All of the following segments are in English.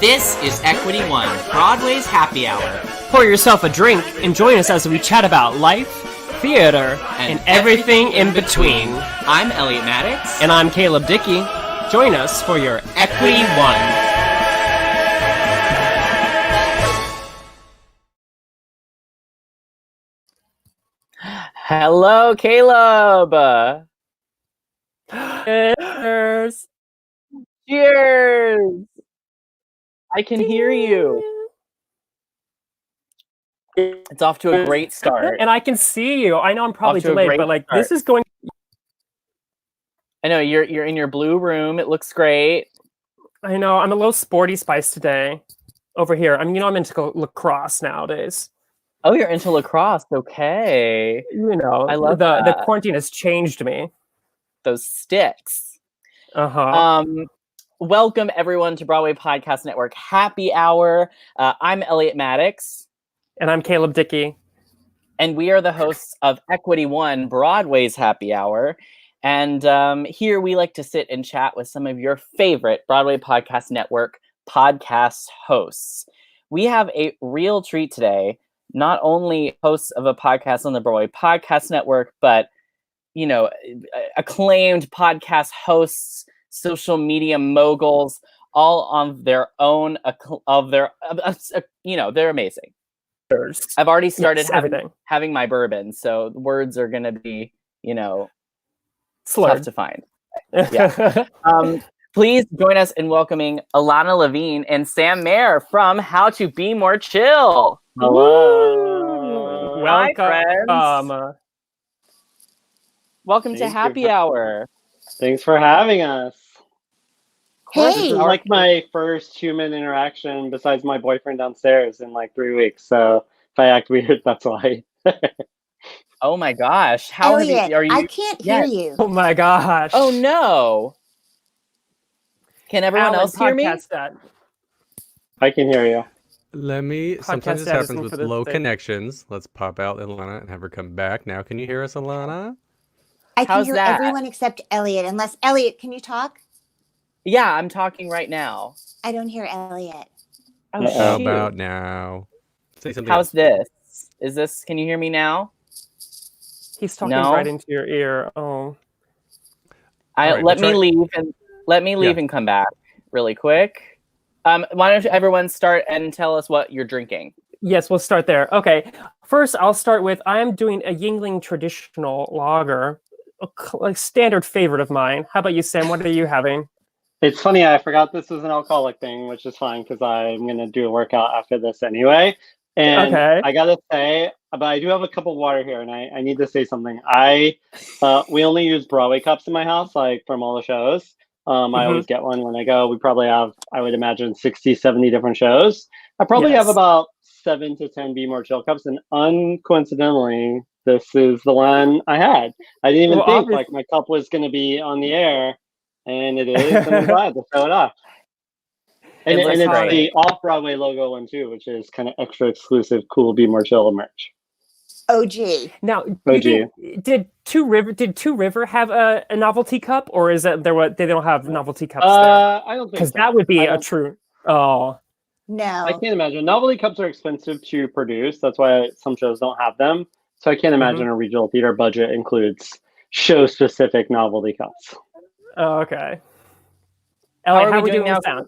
This is Equity One, Broadway's happy hour. Pour yourself a drink and join us as we chat about life, theater, and everything in between. I'm Elliot Maddox. And I'm Caleb Dickey. Join us for your Equity One. Hello, Caleb. Cheers. Cheers. I can hear you. It's off to a great start. And I can see you. I know I'm probably Off to a delayed, great but like start. this is going. I know you're in your blue room. It looks great. I know I'm a little sporty spice today. Over here, I'm into lacrosse nowadays. Oh, you're into lacrosse. Okay. You know, I love the that. quarantine has changed me. Those sticks. Uh-huh. Welcome everyone to Broadway Podcast Network Happy Hour. I'm Elliot Maddox. And I'm Caleb Dickey. And we are the hosts of Equity One, Broadway's Happy Hour. And here we like to sit and chat with some of your favorite Broadway Podcast Network podcast hosts. We have a real treat today. Not only hosts of a podcast on the Broadway Podcast Network, but, you know, acclaimed podcast hosts, social media moguls, all on their own, they're amazing. I've already started having my bourbon, so the words are going to be, slurred. Tough to find. Yeah. Please join us in welcoming Alana Levine and Sam Mayer from How to Be More Chill. Hello. Welcome. Hi, friends. Welcome to Happy Hour. Thanks for having us. This Hey, is like my first human interaction besides my boyfriend downstairs in like 3 weeks. So if I act weird, that's why. Oh my gosh. How Elliot, are you? I can't hear you. Oh my gosh. Oh no. Can everyone else hear me? That. I can hear you. Podcast Sometimes this status happens with for the low thing. connections. Let's pop out Alana and have her come back. Now, can you hear us, Alana? I can How's hear that? everyone except Elliot. Unless Elliot, can you talk? Yeah, I'm talking right now. I don't hear Elliot. Oh, How shoot. about now? Say something How's else. this? Can you hear me now? He's talking No? right into your ear. Oh. right, Let me let's leave and come back really quick. Why don't everyone start and tell us what you're drinking? Yes, we'll start there. Okay. First, I'll start with I'm doing a Yingling traditional lager, a standard favorite of mine. How about you, Sam? What are you having? It's funny, I forgot this was an alcoholic thing, which is fine because I'm going to do a workout after this anyway. And Okay. I got to say, but I do have a cup of water here, and I need to say something. We only use Broadway cups in my house, like from all the shows. I always get one when I go. We probably have, I would imagine, 60, 70 different shows. I probably have about 7 to 10 Be More Chill cups, and uncoincidentally, this is the one I had. I didn't even think like my cup was going to be on the air, and it is, and I'm glad to show it off. And it's the off-Broadway logo one too, which is kind of extra exclusive, cool Be More Chill merch. OG. Now, OG. Did Two River have a novelty cup, or is that they don't have novelty cups there? I don't think Because so. that would be a true. Oh. No. I can't imagine. Novelty cups are expensive to produce. That's why some shows don't have them. So I can't imagine a regional theater budget includes show-specific novelty cups. Oh, okay. Elliot, how are we doing now? sound?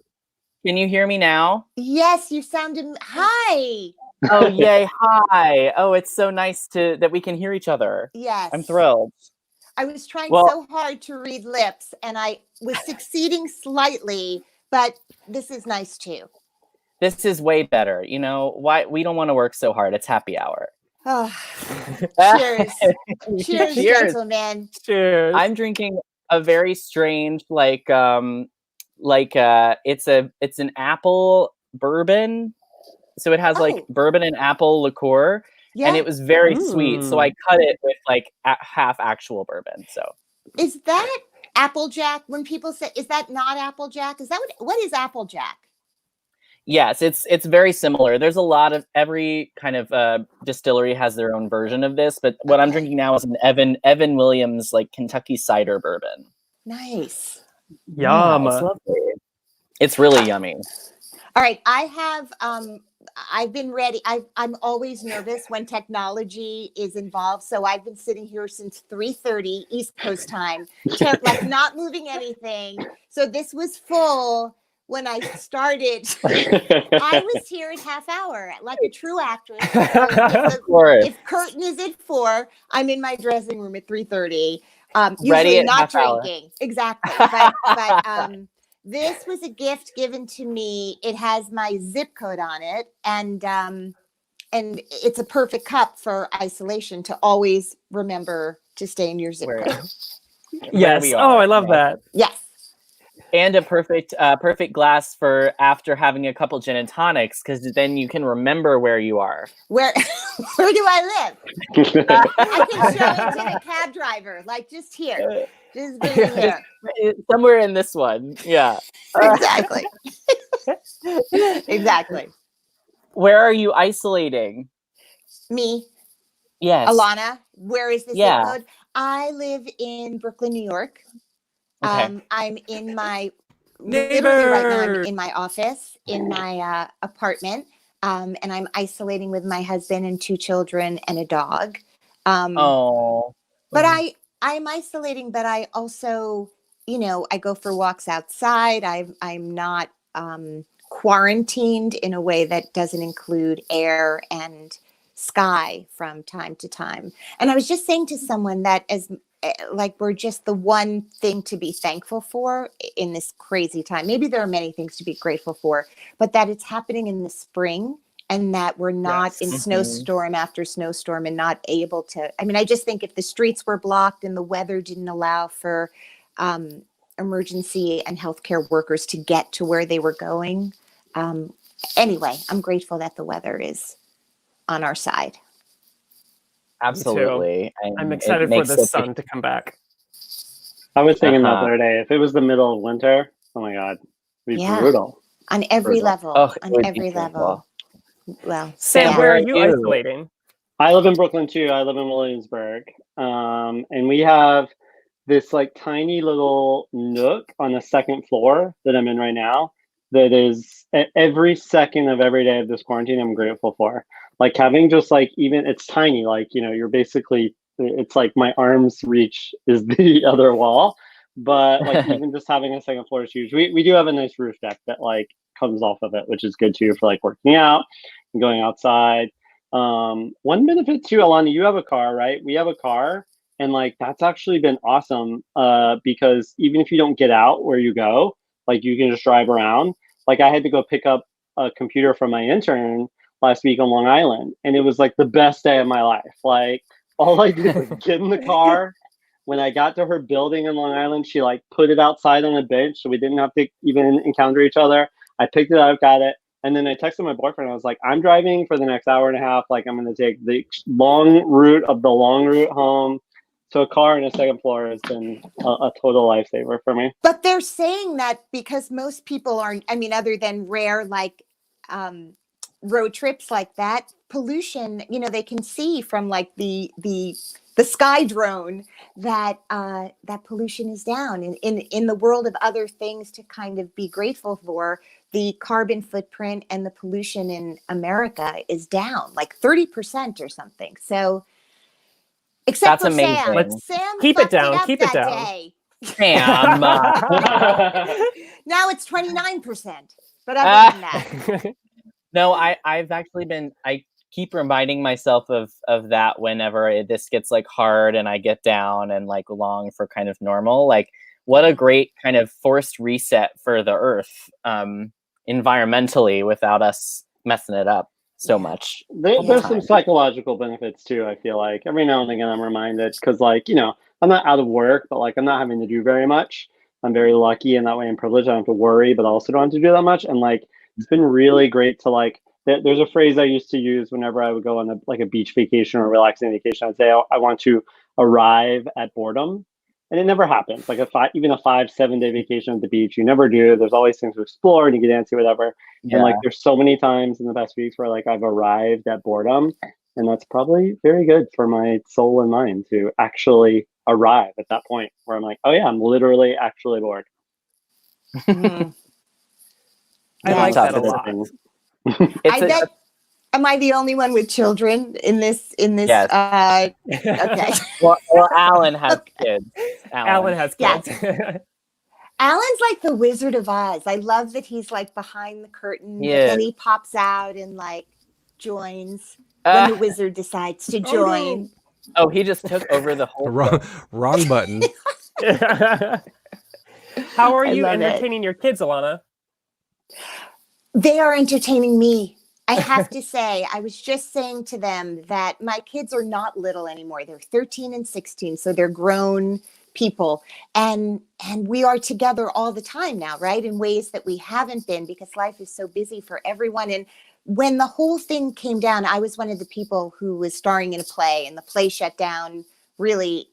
Can you hear me now? Yes, you sounded. Hi. Oh, yay. Hi. Oh, it's so nice that we can hear each other. Yes. I'm thrilled. I was trying Well- so hard to read lips, and I was succeeding slightly, but this is nice too. This is way better. You know, why we don't want to work so hard. It's happy hour. Oh, cheers. Cheers, gentlemen. Cheers. I'm drinking a very strange, it's an apple bourbon. So it has like bourbon and apple liqueur, and it was very sweet. So I cut it with like half actual bourbon. So Is that Applejack? When people say, is that not Applejack? Is that what is Applejack? yes, it's very similar. There's a lot of every kind of distillery has their own version of this, but what I'm drinking now is an Evan Williams like Kentucky cider bourbon. Nice. Yum. It's lovely. It's really yummy. All right, I have I've been ready. I'm always nervous when technology is involved, so I've been sitting here since 3:30 East Coast time, like not moving anything. So this was full when I started. I was here at half hour, like a true actress. If curtain is at 4, I'm in my dressing room at 3:30. Usually not drinking, exactly. But this was a gift given to me. It has my zip code on it, and it's a perfect cup for isolation to always remember to stay in your zip code. Yes. Oh, I love that. Yes. And a perfect glass for after having a couple gin and tonics, because then you can remember where you are. Where do I live? I can show it to the cab driver, like just here. Just bring it here. Somewhere in this one. Yeah. Exactly. Exactly. Where are you isolating? Me. Yes. Alana, where is the zip code? I live in Brooklyn, New York. Okay. I'm in my literally right now. I'm in my office, in my apartment, and I'm isolating with my husband and 2 children and a dog. But I'm isolating, but I also, I go for walks outside. I'm not quarantined in a way that doesn't include air and sky from time to time. And I was just saying to someone that we're just the one thing to be thankful for in this crazy time. Maybe there are many things to be grateful for, but that it's happening in the spring and that we're not in snowstorm after snowstorm and not able to. I mean, I just think if the streets were blocked and the weather didn't allow for emergency and healthcare workers to get to where they were going. Anyway, I'm grateful that the weather is on our side. Absolutely. I'm excited for the sun to come back. I was thinking that the other day, if it was the middle of winter, oh my God, it'd be brutal. On every level. Oh, on every level. Well, Sam, where are you isolating? I live in Brooklyn too. I live in Williamsburg. And we have this like tiny little nook on the second floor that I'm in right now. That is every second of every day of this quarantine, I'm grateful for. Like having just like, even it's tiny, like, you're basically, it's like my arm's reach is the other wall. But like even just having a second floor is huge. We do have a nice roof deck that like comes off of it, which is good too for like working out and going outside. One benefit too, Alana, you have a car, right? We have a car. And like, that's actually been awesome because even if you don't get out where you go, like you can just drive around. Like I had to go pick up a computer from my intern last week on Long Island. And it was like the best day of my life. Like all I did was get in the car. When I got to her building in Long Island, she like put it outside on a bench so we didn't have to even encounter each other. I picked it up, got it. And then I texted my boyfriend. I was like, I'm driving for the next hour and a half. Like I'm going to take the long route home. So a car and a second floor has been a total lifesaver for me. But they're saying that because most people aren't, I mean, other than rare, like road trips like that, pollution, they can see from like the sky drone that that pollution is down. In the world of other things to kind of be grateful for, the carbon footprint and the pollution in America is down like 30% or something. So except That's for amazing. Sam Keep it fucked down. up Keep it that down. day. Sam. Now it's 29%. But other than that. No, I've actually I keep reminding myself of that whenever this gets like hard and I get down and like long for kind of normal. Like what a great kind of forced reset for the earth environmentally without us messing it up so much. There's some psychological benefits too. I feel like every now and again I'm reminded because like, I'm not out of work, but like I'm not having to do very much. I'm very lucky in that way and privileged. I don't have to worry, but I also don't have to do that much. And like, it's been really great to like, there's a phrase I used to use whenever I would go on a beach vacation or relaxing vacation. I'd say, I want to arrive at boredom. And it never happens. Like even a 5-7 day vacation at the beach, you never do. There's always things to explore and you get antsy, whatever. Yeah. And like, there's so many times in the past weeks where like I've arrived at boredom, and that's probably very good for my soul and mind to actually arrive at that point where I'm like, oh yeah, I'm literally actually bored. Mm-hmm. I like that a lot. I bet. Am I the only one with children in this? Yes. Okay. Well, Alan has kids. Alan has kids. Yes. Alan's like the Wizard of Oz. I love that he's like behind the curtain, but then he pops out and like joins when the wizard decides to join. Oh, he just took over the whole wrong button. How are you entertaining your kids, Alana? They are entertaining me. I have to say, I was just saying to them that my kids are not little anymore. They're 13 and 16, so they're grown people. And we are together all the time now, right? In ways that we haven't been because life is so busy for everyone. And when the whole thing came down, I was one of the people who was starring in a play, and the play shut down really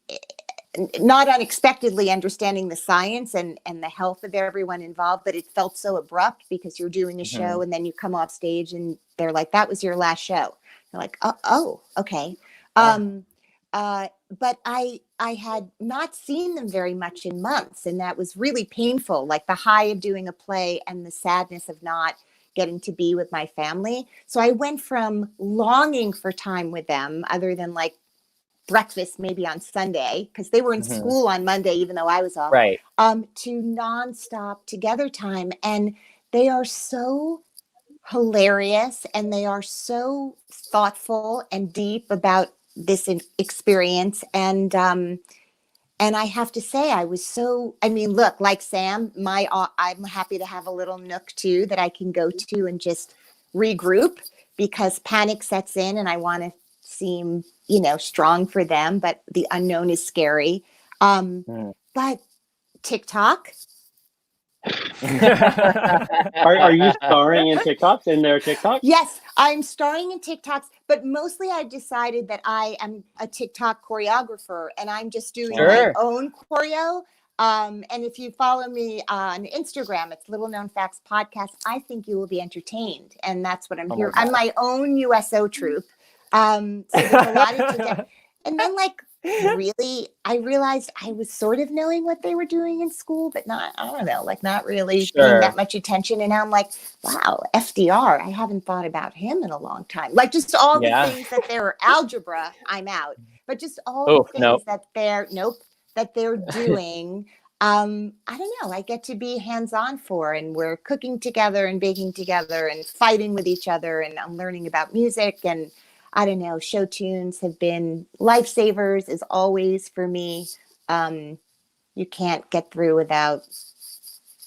not unexpectedly, understanding the science and the health of everyone involved, but it felt so abrupt because you're doing a show and then you come off stage and they're like, that was your last show. You're like, oh, okay. But I had not seen them very much in months, and that was really painful, like the high of doing a play and the sadness of not getting to be with my family. So I went from longing for time with them, other than like breakfast maybe on Sunday, because they were in school on Monday, even though I was off, right, to nonstop together time. And they are so hilarious, and they are so thoughtful and deep about this experience. And I have to say, look, like Sam, I'm happy to have a little nook too that I can go to and just regroup, because panic sets in and I want to seem, strong for them, but the unknown is scary. But TikTok. Are you starring in TikToks, in their TikToks? Yes, I'm starring in TikToks, but mostly I've decided that I am a TikTok choreographer, and I'm just doing my own choreo. And if you follow me on Instagram, it's Little Known Facts Podcast. I think you will be entertained, and that's what I'm here. I'm my own USO troupe. So there's a lot of TikTok. And then really, I realized I was sort of knowing what they were doing in school, but not really paying that much attention. And now I'm like, wow, FDR, I haven't thought about him in a long time. Like just all the things that they're algebra, I'm out. But just all the things that they're doing. I don't know. I get to be hands-on for, and we're cooking together and baking together and fighting with each other, and I'm learning about music, and I don't know, show tunes have been lifesavers as always for me. You can't get through without,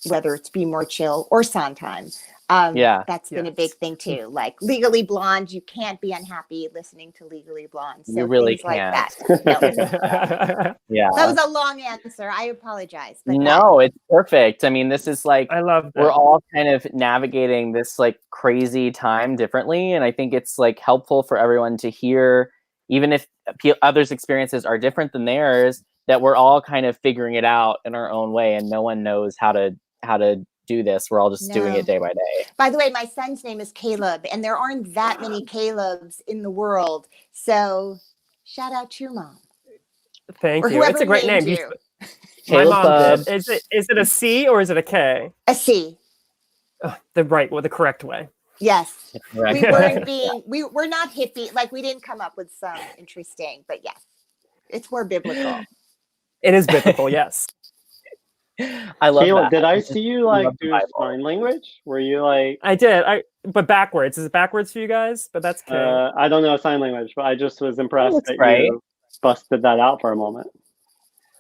whether it's Be More Chill or Sondheim. That's been a big thing too. Like Legally Blonde, you can't be unhappy listening to Legally Blonde. So you really things can't. Like that. That was a long answer. I apologize. But no, it's perfect. I mean, this is like, I love that. We're all kind of navigating this like crazy time differently, and I think it's like helpful for everyone to hear, even if others' experiences are different than theirs, that we're all kind of figuring it out in our own way, and no one knows how to do this. We're all just doing it day by day. By the way, my son's name is Caleb, and there aren't that many Calebs in the world. So shout out to your mom. Thank you. It's a great name. My mom did. Is it a C or is it a K? A C. The correct way. Yes. Right. We weren't we're not hippie. Like we didn't come up with some interesting, but yes, it's more biblical. It is biblical. Yes. I love Caleb, that. did I see you do sign language? Were you like? I did. But backwards. Is it backwards for you guys? But that's okay. I don't know sign language, but I just was impressed that you busted that out for a moment.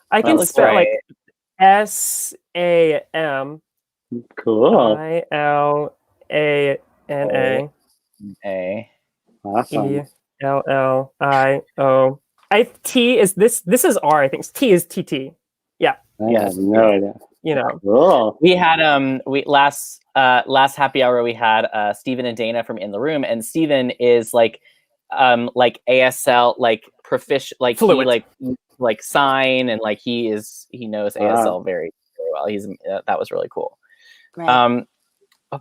I can spell like SAM. Cool. ILANA. Awesome. ELLIO. T is this. This is R. I think T is TT. Yeah. I have no idea. Cool. We had last happy hour we had Stephen and Dana from In the Room, and Stephen is like ASL like proficient, like fluent. he like sign, and like he knows ASL very, very well. That was really cool. Right.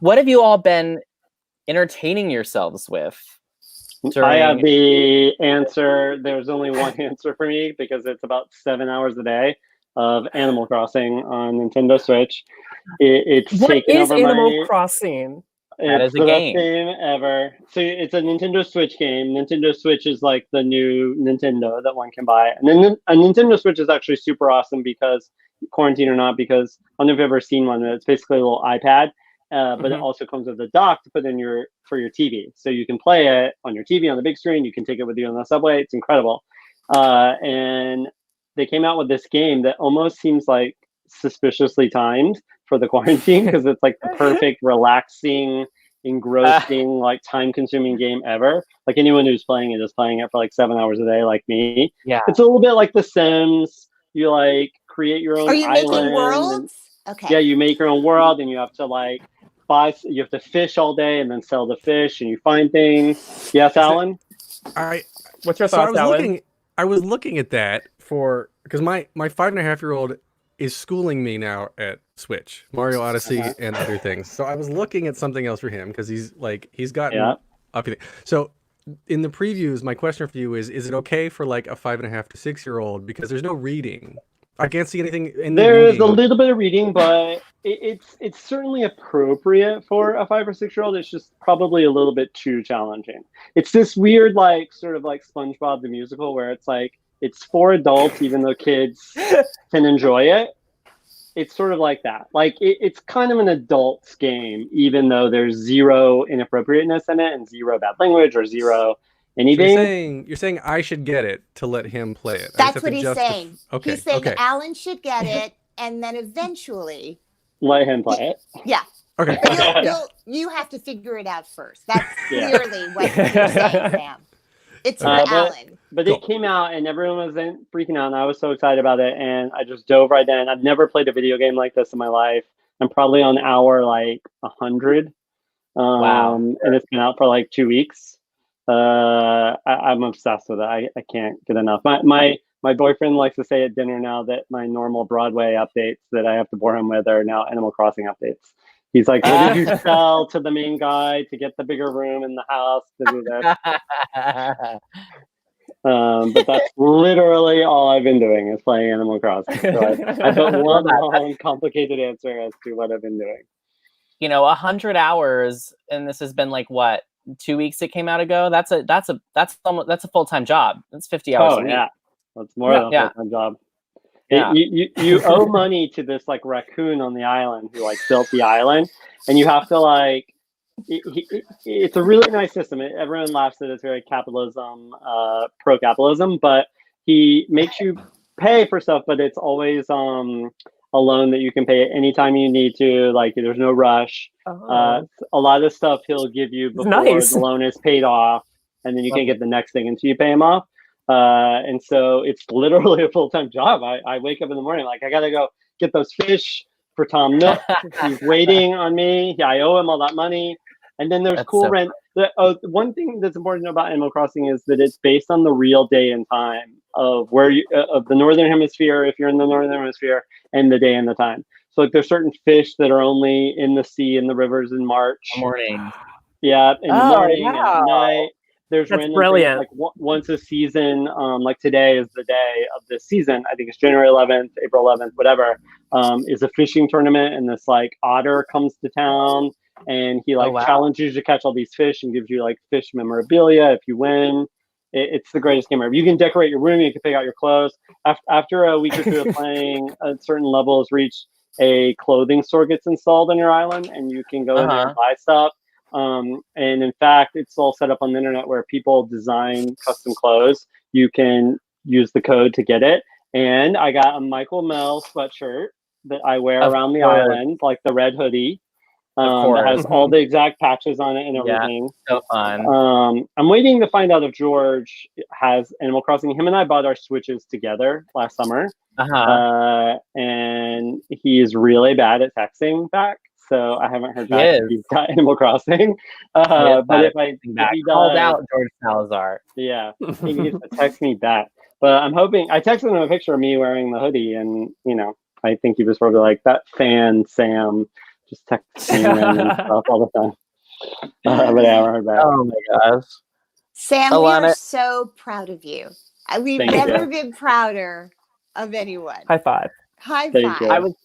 What have you all been entertaining yourselves with? I have the answer. There's only one answer for me because it's about 7 hours a day. of Animal Crossing on Nintendo Switch. It's What taken is over Animal Crossing? That It's is a the best game. game ever. So it's a Nintendo Switch game. Nintendo Switch is like the new Nintendo that one can buy. And then a Nintendo Switch is actually super awesome because, quarantine or not, because I don't know if you've ever seen one. It's basically a little iPad, but it also comes with a dock to put in for your TV. So you can play it on your TV on the big screen. You can take it with you on the subway. It's incredible. And they came out with this game that almost seems like suspiciously timed for the quarantine because it's like the perfect, relaxing, engrossing, like time-consuming game ever. Like anyone who's playing it is playing it for like 7 hours a day, like me. Yeah. It's a little bit like The Sims. You like create your own Are you island. making worlds? Okay. Yeah, you make your own world, and you have to like you have to fish all day and then sell the fish, and you find things. Yes, Alan? What's your So thoughts, Alan? I was looking at that because my 5.5-year-old is schooling me now at Switch, Mario Odyssey, and other things. So I was looking at something else for him because he's gotten up. So in the previews, my question for you is it okay for like a 5.5 to 6-year-old because there's no reading? I can't see anything in the There is reading. a little bit of reading, but it's certainly appropriate for a 5 or 6-year-old. It's just probably a little bit too challenging. It's this weird, like, sort of like SpongeBob the musical, where it's like it's for adults, even though kids can enjoy it. It's sort of like that. Like it's kind of an adult's game, even though there's zero inappropriateness in it and zero bad language or zero anything. So you're saying I should get it to let him play it. That's what he's saying. Okay. He's saying Alan should get it, and then eventually let him play it. Yeah. Okay. You have to figure it out first. That's clearly what you're saying, Sam. It's for Alan. But it came out and everyone was freaking out, and I was so excited about it, and I just dove right in. I've never played a video game like this in my life. I'm probably on hour like 100. Wow. And it's been out for like 2 weeks. I'm obsessed with it. I can't get enough. My boyfriend likes to say at dinner now that my normal Broadway updates that I have to bore him with are now Animal Crossing updates. He's like, what did you sell to the main guy to get the bigger room in the house to do this? But that's literally all I've been doing is playing Animal Crossing. So I put one long, complicated answer as to what I've been doing. 100 hours, and this has been like what, 2 weeks it came out ago? That's a full-time job. That's 50 hours a week. Yeah, that's more than a full-time job. Yeah. You owe money to this like raccoon on the island who like built the island, and you have to like it's a really nice system. Everyone laughs at it. It's very capitalism, pro-capitalism, but he makes you pay for stuff, but it's always a loan that you can pay anytime you need to. Like there's no rush. A lot of stuff he'll give you before the loan is paid off, and then you can't get the next thing until you pay him off. And so it's literally a full-time job. I wake up in the morning like I gotta go get those fish for Tom Nook. He's waiting on me. Yeah, I owe him all that money. And then there's rent. One thing that's important to know about Animal Crossing is that it's based on the real day and time of of the northern hemisphere, if you're in the northern hemisphere, and the day and the time. So like there's certain fish that are only in the sea and the rivers in March. Morning. Yeah, in the morning and at night. There's That's brilliant. Things, like once a season, like today is the day of this season. I think it's January 11th, April 11th, whatever. Is a fishing tournament, and this like otter comes to town, and he challenges you to catch all these fish and gives you like fish memorabilia if you win. It's the greatest game ever. You can decorate your room, you can pick out your clothes. After a week or two of playing, at certain levels reach, a clothing store gets installed on your island, and you can go in there and buy stuff. And in fact, it's all set up on the internet where people design custom clothes. You can use the code to get it. And I got a Michael Mel sweatshirt that I wear around the island, like the red hoodie. That has all the exact patches on it and everything. Yeah, so fun. I'm waiting to find out if George has Animal Crossing. Him and I bought our Switches together last summer. And he is really bad at texting back. So I haven't heard back if he's got Animal Crossing. But if he does, called out George Salazar. Yeah, he needs to text me back. But I'm hoping, I texted him a picture of me wearing the hoodie, and I think he was probably like, that fan Sam just texting and stuff all the time. But I haven't heard back. Oh my gosh. Sam, we are so proud of you. We've never been prouder of anyone. High five. High Thank five. you.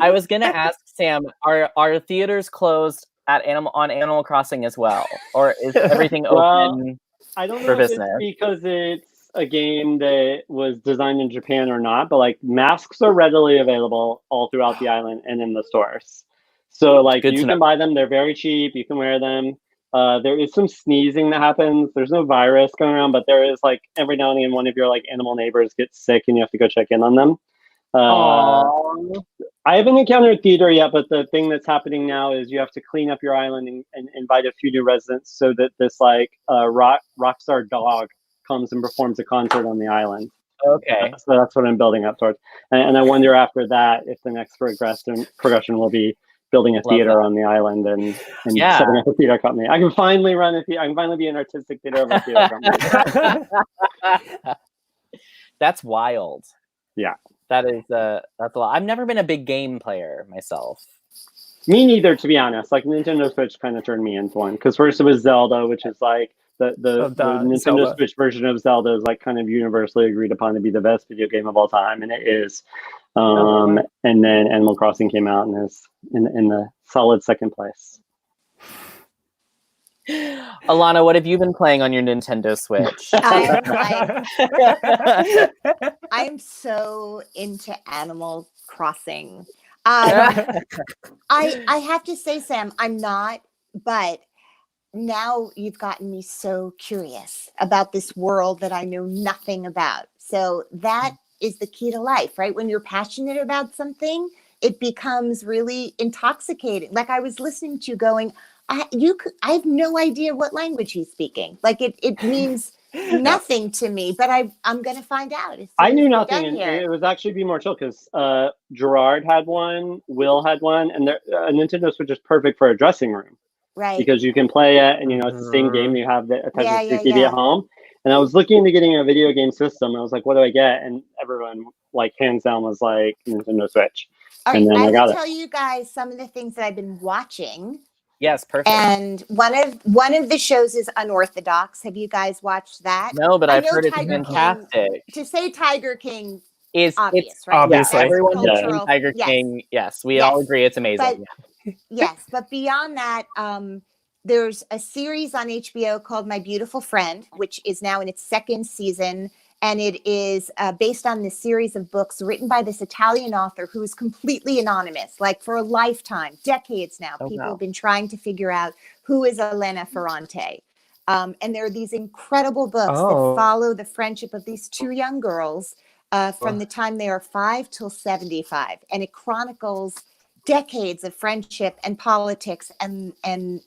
I was gonna ask Sam, are theaters closed at Animal Crossing as well, or is everything Well, open I don't for know if business? it's because it's a game that was designed in Japan or not, but like masks are readily available all throughout the island and in the stores. So like Good you to can buy them, they're very cheap, you can wear them. There is some sneezing that happens. There's no virus going around, but there is like every now and then one of your like animal neighbors gets sick and you have to go check in on them. Aww. I haven't encountered theater yet, but the thing that's happening now is you have to clean up your island and invite a few new residents so that this like rock star dog comes and performs a concert on the island. Okay. So that's what I'm building up towards. And I wonder after that if the next progression will be building a theater on the island and setting up a theater company. I can finally run a theater. I can finally be an artistic theater of a theater company. That's wild. Yeah. That's a lot. I've never been a big game player myself. Me neither, to be honest. Like Nintendo Switch kind of turned me into one because first it was Zelda, which is like the Nintendo Zelda. Switch version of Zelda is like kind of universally agreed upon to be the best video game of all time, and it is. And then Animal Crossing came out and is in the solid second place. Alana, what have you been playing on your Nintendo Switch? I'm so into Animal Crossing. I have to say, Sam, I'm not, but now you've gotten me so curious about this world that I know nothing about. So that is the key to life, right? When you're passionate about something, it becomes really intoxicating. Like I was listening to you going, I have no idea what language he's speaking. Like it means nothing to me, but I'm going to find out. I knew nothing, and it was actually be more chill because Gerard had one, Will had one, and a Nintendo Switch is perfect for a dressing room, right? Because you can play it, and it's the same game. You have the attached to TV at home. And I was looking into getting a video game system. And I was like, what do I get? And everyone, like hands down, was like Nintendo Switch. All right, and then I got will tell you guys some of the things that I've been watching. Yes, perfect. And one of the shows is Unorthodox. Have you guys watched that? No, but I've heard it's fantastic. To say Tiger King is obvious, right? Obviously. Yeah, everyone's cultural. seen Tiger King. Yes, we all agree it's amazing. But, yes, but beyond that, there's a series on HBO called My Beautiful Friend, which is now in its second season. And it is based on this series of books written by this Italian author who is completely anonymous, like for a lifetime, decades now. People have been trying to figure out who is Elena Ferrante. And there are these incredible books that follow the friendship of these two young girls from the time they are 5 till 75. And it chronicles decades of friendship and politics and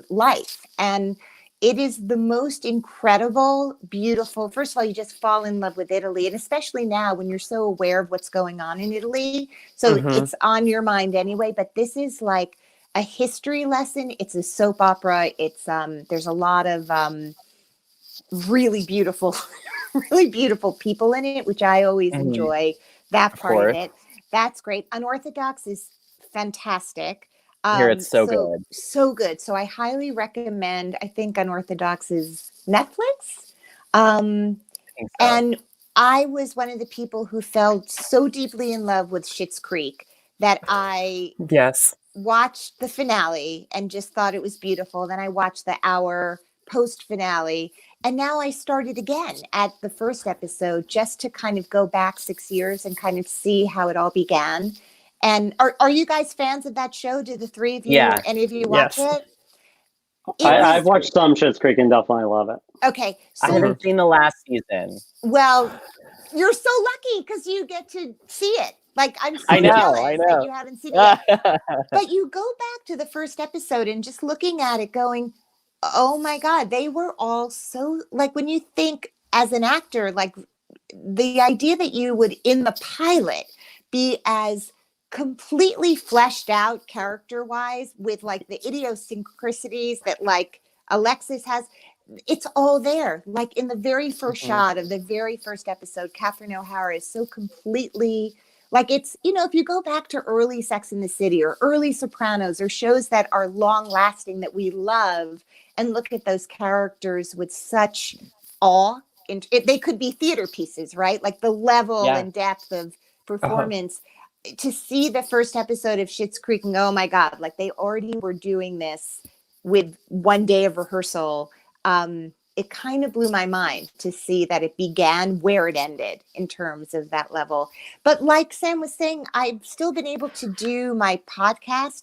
life. And it is the most incredible, beautiful. First of all, you just fall in love with Italy, and especially now when you're so aware of what's going on in Italy. So it's on your mind anyway. But this is like a history lesson. It's a soap opera. It's there's a lot of really beautiful people in it, which I always enjoy that part of it. That's great. Unorthodox is fantastic. I hear it's so good. So good. So I highly recommend, I think Unorthodox is Netflix. And I was one of the people who fell so deeply in love with Schitt's Creek that I watched the finale and just thought it was beautiful. Then I watched the hour post finale. And now I started again at the first episode just to kind of go back 6 years and kind of see how it all began. And are you guys fans of that show? Do the three of you, any of you watch it? I've watched some Schitt's Creek and definitely love it. Okay. So, I haven't seen the last season. Well, you're so lucky because you get to see it. Like I'm so I know. that you haven't seen it yet. But you go back to the first episode and just looking at it going, oh my God, they were all so, like when you think as an actor, like the idea that you would in the pilot be as completely fleshed out character wise with like the idiosyncrasies that like Alexis has, it's all there. Like in the very first shot of the very first episode, Catherine O'Hara is so completely like it's, if you go back to early Sex and the City or early Sopranos or shows that are long lasting that we love and look at those characters with such awe, they could be theater pieces, right? Like the level and depth of performance. to see the first episode of Schitt's Creek and go, oh my God, like they already were doing this with one day of rehearsal. It kind of blew my mind to see that it began where it ended in terms of that level. But like Sam was saying, I've still been able to do my podcast.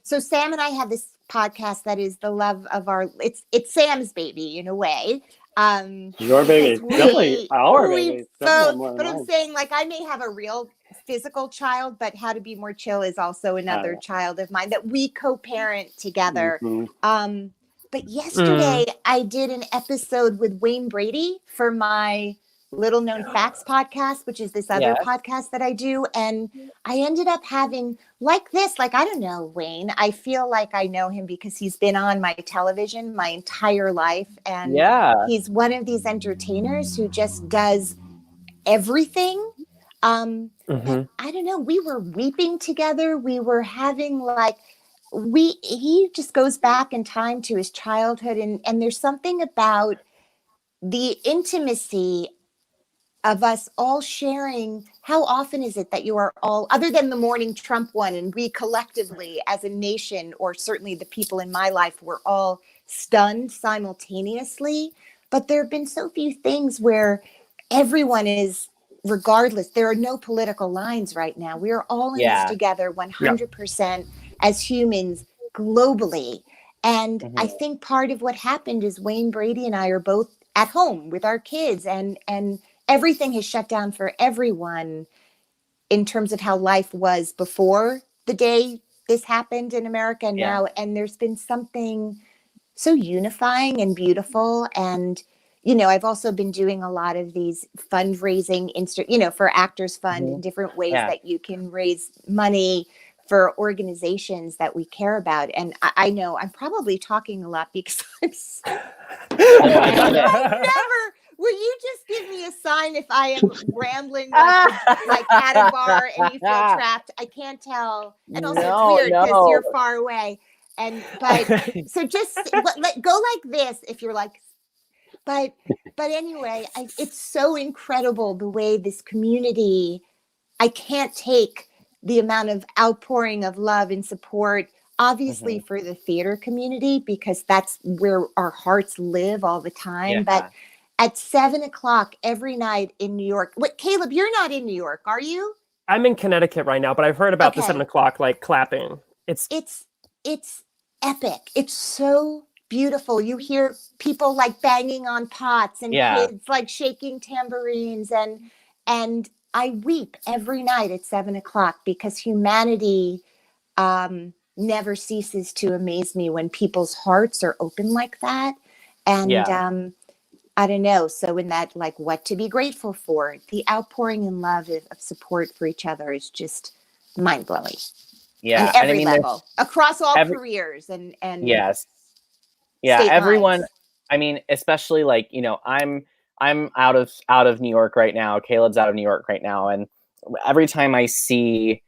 So Sam and I have this podcast that is the love of it's Sam's baby in a way. Your baby, definitely our baby. But I'm saying, like, I may have a real physical child, but How to Be More Chill is also another child of mine that we co-parent together. Mm-hmm. But yesterday I did an episode with Wayne Brady for my Little Known Facts podcast, which is this other podcast that I do. And I ended up having I don't know, Wayne. I feel like I know him because he's been on my television my entire life. And he's one of these entertainers who just does everything. I don't know. We were weeping together. We were having he just goes back in time to his childhood. And there's something about the intimacy of us all sharing. How often is it that you are all, other than the morning Trump one, and we collectively as a nation, or certainly the people in my life, were all stunned simultaneously. But there have been so few things where everyone is, regardless, there are no political lines right now. We are all in this together 100% as humans globally. And I think part of what happened is Wayne Brady and I are both at home with our kids, and everything has shut down for everyone in terms of how life was before the day this happened in America now. And there's been something so unifying and beautiful. And, you know, I've also been doing a lot of these fundraising, for Actors Fund, in different ways that you can raise money for organizations that we care about. And I know I'm probably talking a lot because will you just give me a sign if I am rambling like at a bar and you feel trapped? I can't tell. And also it's weird because you're far away. But so just go like this if you're like, but anyway, it's so incredible the way this community, I can't take the amount of outpouring of love and support, obviously for the theater community, because that's where our hearts live all the time. But at 7:00 every night in New York. Wait, Caleb, you're not in New York, are you? I'm in Connecticut right now, but I've heard about the 7:00 like clapping. It's epic. It's so beautiful. You hear people like banging on pots and kids like shaking tambourines, and I weep every night at 7:00 because humanity never ceases to amaze me when people's hearts are open like that. And I don't know. So in that, like, what to be grateful for, the outpouring in love of support for each other is just mind blowing. Yeah. On every level, across all careers and everyone. lines. I mean, especially like, you know, I'm out of New York right now. Caleb's out of New York right now. And every time I see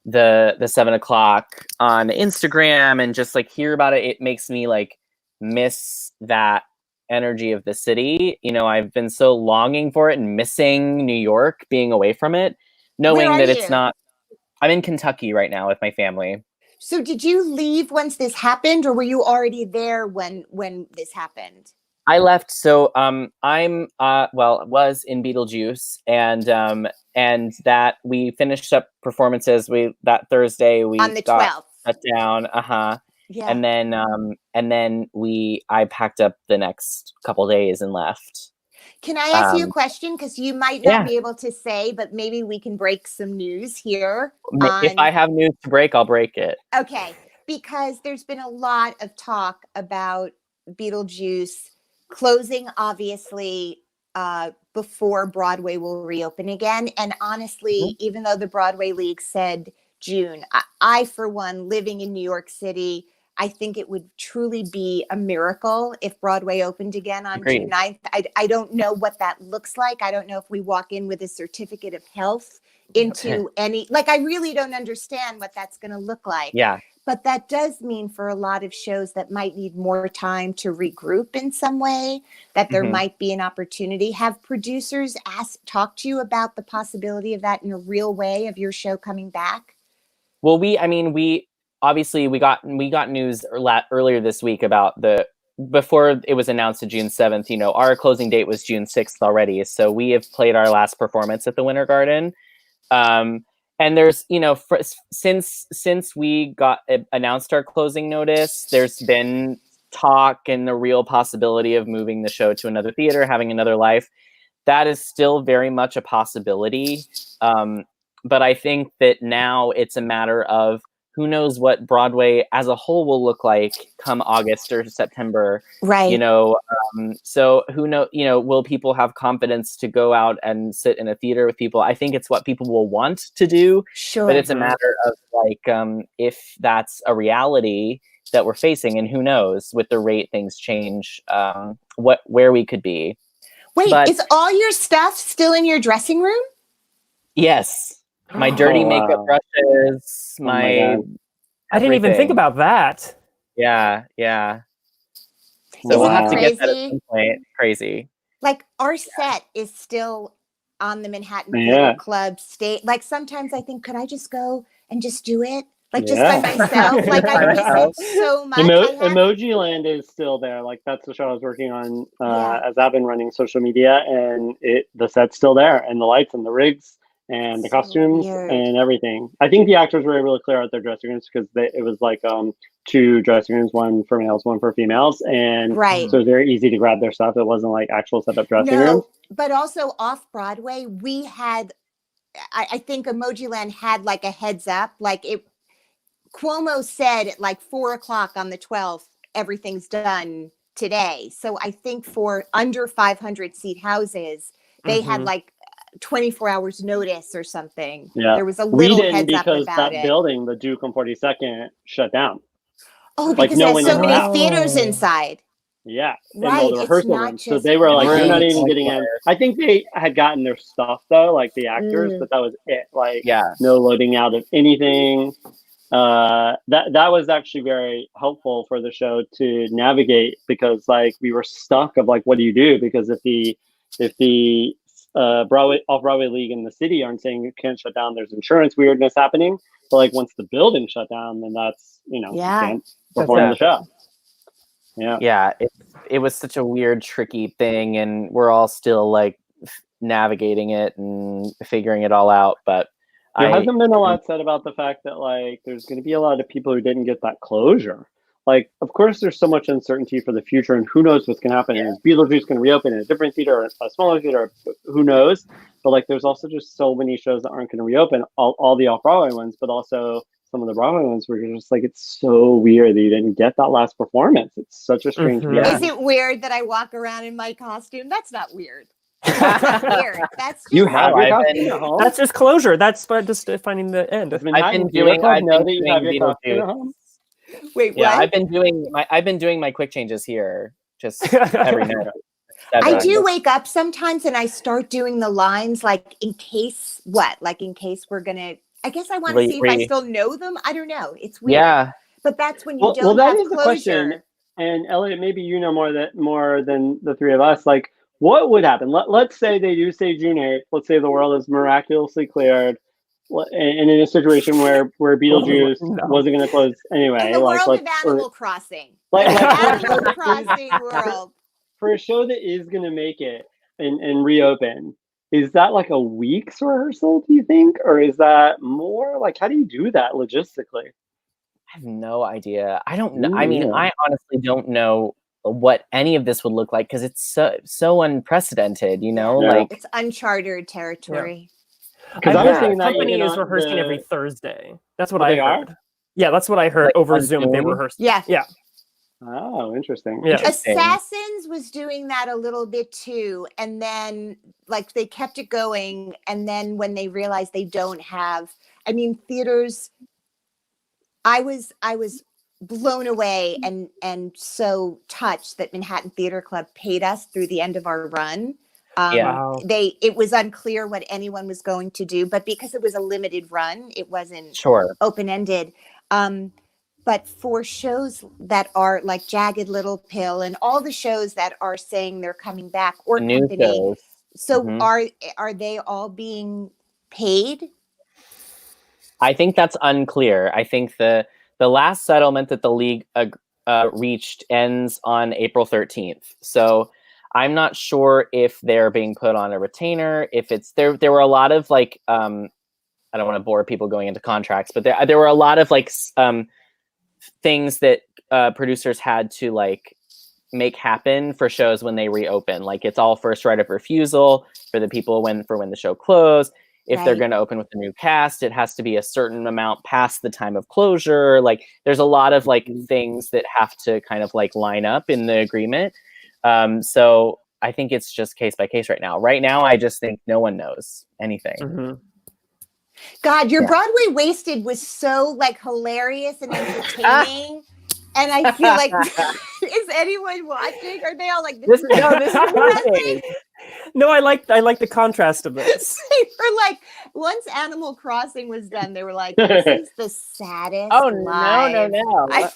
the 7:00 on Instagram and just like hear about it, it makes me like miss that energy of the city. You know, I've been so longing for it and missing New York, being away from it, knowing that it's not. I'm in Kentucky right now with my family. So did you leave once this happened, or were you already there when this happened? I left. So was in Beetlejuice, and that we finished up performances. That Thursday we on the got 12th shut down. Yeah. And then I packed up the next couple days and left. Can I ask you a question? Because you might not be able to say, but maybe we can break some news here. If I have news to break, I'll break it. Okay. Because there's been a lot of talk about Beetlejuice closing, obviously, before Broadway will reopen again. And honestly, even though the Broadway League said June, I, for one, living in New York City, I think it would truly be a miracle if Broadway opened again on June 9th. I don't know what that looks like. I don't know if we walk in with a certificate of health into any, like, I really don't understand what that's going to look like. Yeah. But that does mean for a lot of shows that might need more time to regroup in some way, that there might be an opportunity. Have producers talk to you about the possibility of that in a real way, of your show coming back? Well, we obviously got news earlier this week about before it was announced to June 7th, you know, our closing date was June 6th already. So we have played our last performance at the Winter Garden. And there's, you know, since we got announced our closing notice, there's been talk and the real possibility of moving the show to another theater, having another life. That is still very much a possibility. But I think that now it's a matter of who knows what Broadway as a whole will look like come August or September. Right. You know, so who know, you know, will people have confidence to go out and sit in a theater with people? I think it's what people will want to do. Sure. But it's a matter of like, if that's a reality that we're facing, and who knows with the rate things change, where we could be. Wait, is all your stuff still in your dressing room? Yes. My dirty makeup brushes, I didn't even think about that. Yeah. So we'll have to get that at some point. Crazy. Like our set is still on the Manhattan Theater Club stage. Like sometimes I think, could I just go and just do it? Like just by myself? Like I miss it so much. Emoji Land is still there. Like that's the show I was working on as I've been running social media, and the set's still there, and the lights and the rigs and the costumes and everything. I think the actors were really clear at their dressing rooms because it was like 2 dressing rooms, one for males, one for females, and so it was very easy to grab their stuff. It wasn't like actual set up dressing rooms. But also off Broadway, we had, I think Emoji Land had like a heads up, like Cuomo said at like 4:00 on the 12th, everything's done today. So I think for under 500 seat houses, they had like 24 hours notice or something. Yeah. There was a little heads up because about that building, the Duke on 42nd, shut down. Oh, because there's so many theaters inside. Yeah. Right. And all the rehearsal rooms. So they were like, you're not even getting in. I think they had gotten their stuff though, like the actors, but that was it. Like no loading out of anything. That was actually very helpful for the show to navigate, because like we were stuck of like, what do you do? Because if the off-Broadway League in the city aren't saying you can't shut down, there's insurance weirdness happening. But like once the building shut down, then that's, you can't perform the show. Yeah. It was such a weird, tricky thing, and we're all still like navigating it and figuring it all out. But there hasn't been a lot said about the fact that like there's going to be a lot of people who didn't get that closure. Like, of course, there's so much uncertainty for the future, and who knows what's going to happen. Is Beetlejuice going to reopen in a different theater or a smaller theater? Who knows? But like, there's also just so many shows that aren't going to reopen. All the off-Broadway ones, but also some of the Broadway ones where you're just like, it's so weird that you didn't get that last performance. It's such a strange feeling. Is it weird that I walk around in my costume? That's not weird. That's not weird. That's just you have your costume at home? That's just closure. That's just finding the end. I've been doing Beetlejuice. Wait, yeah, what? I've been doing my quick changes here just every night. I do wake up sometimes and I start doing the lines like in case we're gonna. I guess I want to see if I still know them. I don't know. It's weird. Yeah, but that's when you don't have is closure. The question. And Elliot, maybe you know more than the three of us. Like, what would happen? Let's say they do say June 8th. Let's say the world is miraculously cleared. And in a situation where Beetlejuice wasn't going to close anyway, in the world of Animal Crossing, Animal Crossing world, for a show that is going to make it and reopen, is that like a week's rehearsal? Do you think, or is that more? Like, how do you do that logistically? I have no idea. I don't know. I mean, I honestly don't know what any of this would look like because it's so unprecedented. Like it's uncharted territory. Because I was thinking that company is rehearsing every Thursday. That's what I heard. Yeah, that's what I heard over Zoom. They rehearsed. Yeah. Oh, interesting. Yeah. Assassins was doing that a little bit too, and then like they kept it going, and then when they realized they don't have, theaters. I was blown away and so touched that Manhattan Theater Club paid us through the end of our run. It was unclear what anyone was going to do, but because it was a limited run, it wasn't open-ended. But for shows that are like Jagged Little Pill and all the shows that are saying they're coming back, or New Company, shows. so are they all being paid? I think that's unclear. I think the last settlement that the league reached ends on April 13th. So I'm not sure if they're being put on a retainer, if it's there were a lot of like I don't want to bore people going into contracts, but there were a lot of like things that producers had to like make happen for shows when they reopen. Like it's all first right of refusal for the people when the show closed. If they're going to open with a new cast, it has to be a certain amount past the time of closure. Like there's a lot of like things that have to kind of like line up in the agreement. So I think it's just case by case right now. Right now, I just think no one knows anything. Mm-hmm. God, your Broadway Wasted was so like hilarious and entertaining. And I feel like, is anyone watching? Are they all like, this is watching. No, I like the contrast of this. They were like, once Animal Crossing was done, they were like, this is the saddest. Oh, live. no.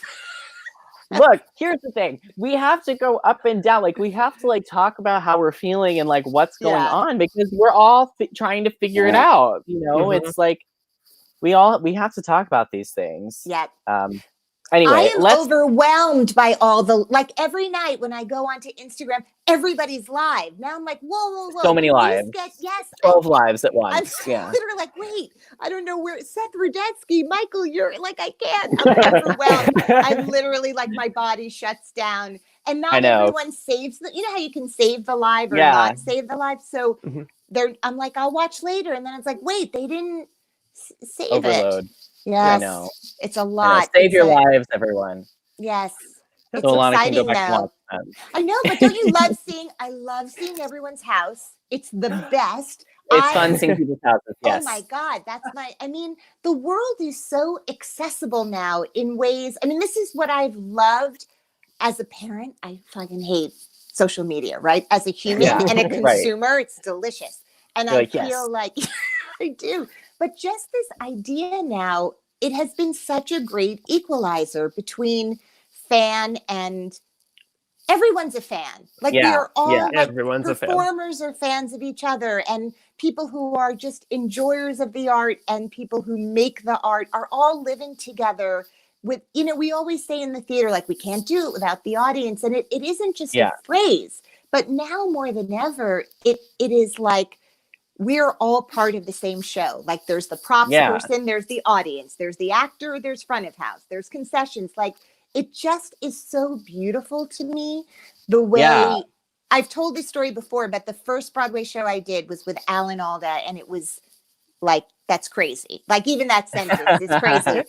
Look, here's the thing. We have to go up and down. Like, we have to, like, talk about how we're feeling and, like, what's going on, because we're all trying to figure it out. You know, it's like, we have to talk about these things. Yeah. Anyway, I am overwhelmed by all the, like, every night when I go onto Instagram, everybody's live. Now I'm like, whoa. So many lives. 12 lives at once. I'm literally like, wait, I don't know where, Seth Rudetsky, Michael, you're like, I can't. I'm overwhelmed. I'm literally like, my body shuts down. And not everyone saves you know how you can save the live or not save the live? So I'm like, I'll watch later. And then it's like, wait, they didn't save Overload. it. Yes, I know. It's a lot. Save your lives, everyone. Yes. It's so exciting though. I know, but don't you love I love seeing everyone's house. It's the best. It's fun seeing people's houses. Yes. Oh my God. The world is so accessible now in ways. I mean, this is what I've loved as a parent. I fucking hate social media, right? As a human and a consumer, it's delicious. And I feel like I do. But just this idea now, it has been such a great equalizer between fan and everyone's a fan. Like we are all like everyone's performers are fans of each other, and people who are just enjoyers of the art and people who make the art are all living together with, you know, we always say in the theater, like, we can't do it without the audience. And it isn't just a phrase, but now more than ever, it is like, we're all part of the same show. Like there's the props person, there's the audience, there's the actor, there's front of house, there's concessions. Like it just is so beautiful to me. The way I've told this story before, but the first Broadway show I did was with Alan Alda, and it was like, that's crazy. Like even that sentence is crazy.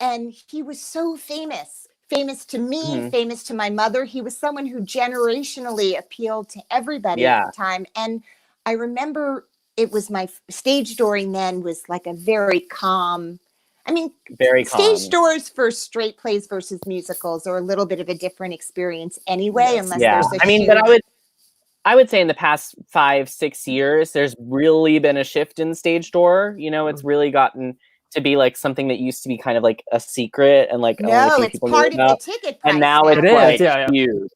And he was so famous to me, famous to my mother. He was someone who generationally appealed to everybody at the time. And I remember it was my stage dooring then was like a very calm. I mean, very calm. Stage doors for straight plays versus musicals are a little bit of a different experience anyway, unless there's a huge... but I would say in the past 5-6 years, there's really been a shift in stage door. You know, it's really gotten to be like something that used to be kind of like a secret and like only it's part of the ticket price. And now it's like huge.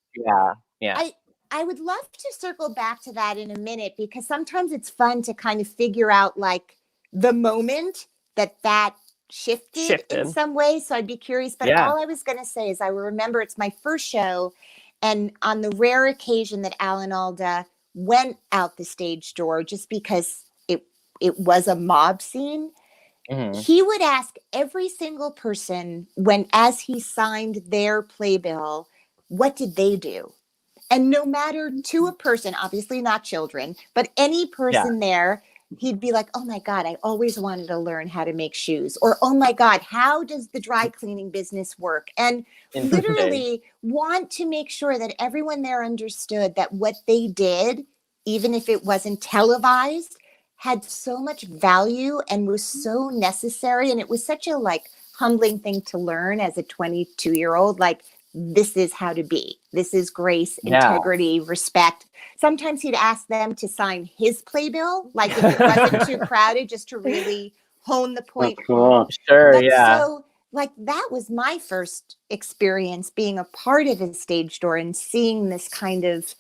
Yeah. I would love to circle back to that in a minute, because sometimes it's fun to kind of figure out like the moment that shifted in some way. So I'd be curious, but all I was going to say is I remember it's my first show, and on the rare occasion that Alan Alda went out the stage door, just because it was a mob scene, he would ask every single person as he signed their playbill, what did they do? And no matter to a person, obviously not children, but any person there, he'd be like, oh my God, I always wanted to learn how to make shoes. Or, oh my God, how does the dry cleaning business work? And literally want to make sure that everyone there understood that what they did, even if it wasn't televised, had so much value and was so necessary. And it was such a like humbling thing to learn as a 22-year-old, like, this is how to be. This is grace, integrity, respect. Sometimes he'd ask them to sign his playbill, like if it wasn't too crowded, just to really hone the point. Cool. Sure, So like that was my first experience being a part of a stage door and seeing this kind of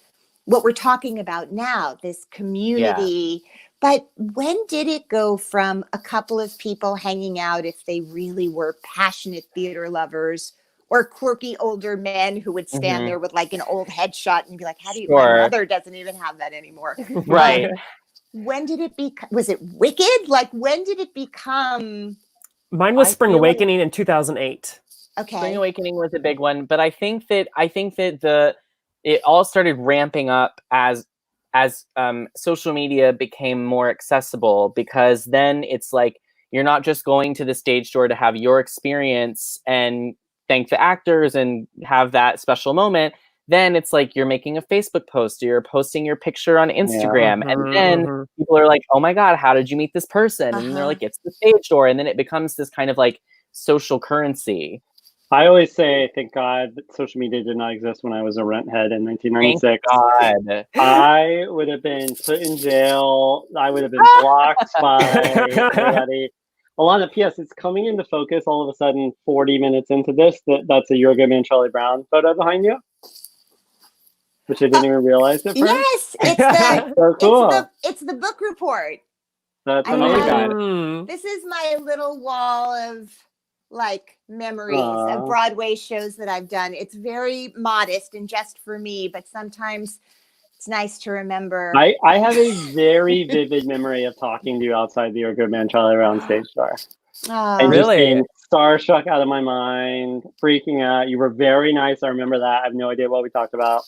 what we're talking about now, this community. Yeah. But when did it go from a couple of people hanging out, if they really were passionate theater lovers, or quirky older men who would stand there with like an old headshot and be like, how do you, my mother doesn't even have that anymore. Right. When did it was it Wicked? Like, when did it become? Mine was Spring Awakening in 2008. Okay. Spring Awakening was a big one, but I think that it all started ramping up as social media became more accessible, because then it's like you're not just going to the stage door to have your experience and thank the actors and have that special moment. Then it's like you're making a Facebook post, or you're posting your picture on Instagram. Yeah. And then people are like, oh my God, how did you meet this person? And they're like, it's the stage door. And then it becomes this kind of like social currency. I always say, thank God that social media did not exist when I was a rent head in 1996. Thank God. I would have been put in jail. I would have been blocked by everybody. Alana, P.S., it's coming into focus all of a sudden 40 minutes into this. That's a You're a Good Man, Charlie Brown photo behind you, which I didn't even realize at first. Yes, it's so cool. It's the book report. That's amazing. This is my little wall of like memories of Broadway shows that I've done. It's very modest and just for me, but sometimes it's nice to remember. I have a very vivid memory of talking to you outside the Your Good Man, Charlie Brown stage door. And really? Just being starstruck out of my mind, freaking out. You were very nice. I remember that. I have no idea what we talked about.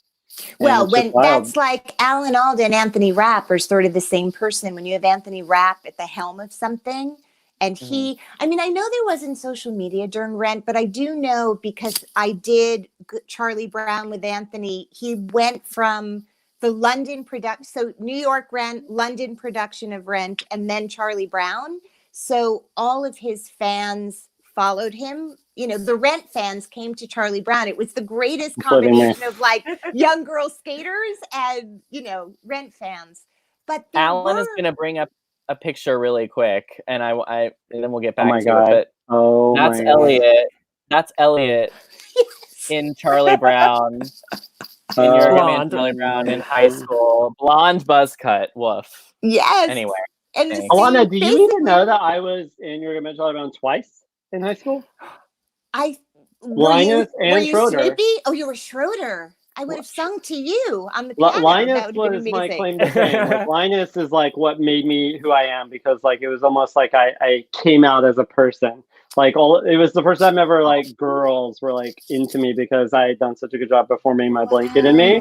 Well, when that's like Alan Alda and Anthony Rapp are sort of the same person. When you have Anthony Rapp at the helm of something, and I mean, I know there wasn't social media during Rent, but I do know, because I did Charlie Brown with Anthony. He went from the London production, so New York Rent, London production of Rent, and then Charlie Brown. So all of his fans followed him. You know, the Rent fans came to Charlie Brown. It was the greatest combination of like young girl skaters and, you know, Rent fans. But Alan is going to bring up a picture really quick, and I and then we'll get back to it. But that's Elliot. That's Elliot in Charlie Brown. In Your Good Man, Charlie Brown in high school. Blonde buzz cut. Woof. Yes. Anyway. And Alana, do you even know that I was in Your Good Man, Charlie Brown twice in high school? Linus and Schroeder. Snoopy? Oh, you were Schroeder. I would have sung to you on the piano. Linus was my claim to fame. Like, Linus is like what made me who I am, because like it was almost like I came out as a person. Like it was the first time ever like girls were like into me, because I had done such a good job performing my blanket in me.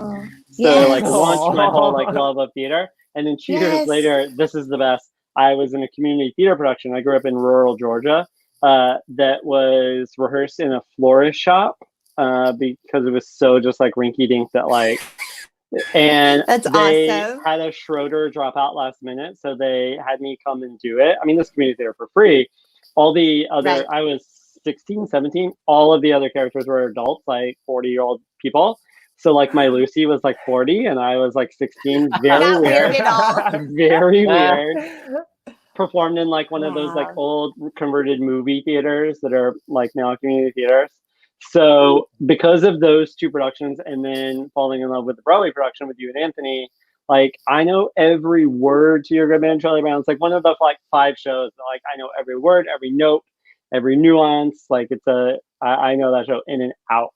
So like launched my whole like love of theater. And then 2 years later, this is the best. I was in a community theater production. I grew up in rural Georgia. That was rehearsed in a florist shop because it was so just like rinky dink that like, and they had a Schroeder drop out last minute, so they had me come and do it. I mean, this community theater for free. All the other, I was 16, 17. All of the other characters were adults, like 40-year-old people. So like my Lucy was like 40 and I was like 16. Very weird. Very weird. Performed in like one of those like old converted movie theaters that are like now community theaters. So because of those two productions, and then falling in love with the Broadway production with you and Anthony, like I know every word to Your Good Man, Charlie Brown. It's like one of the like 5 shows. Like I know every word, every note, every nuance. Like I know that show in and out.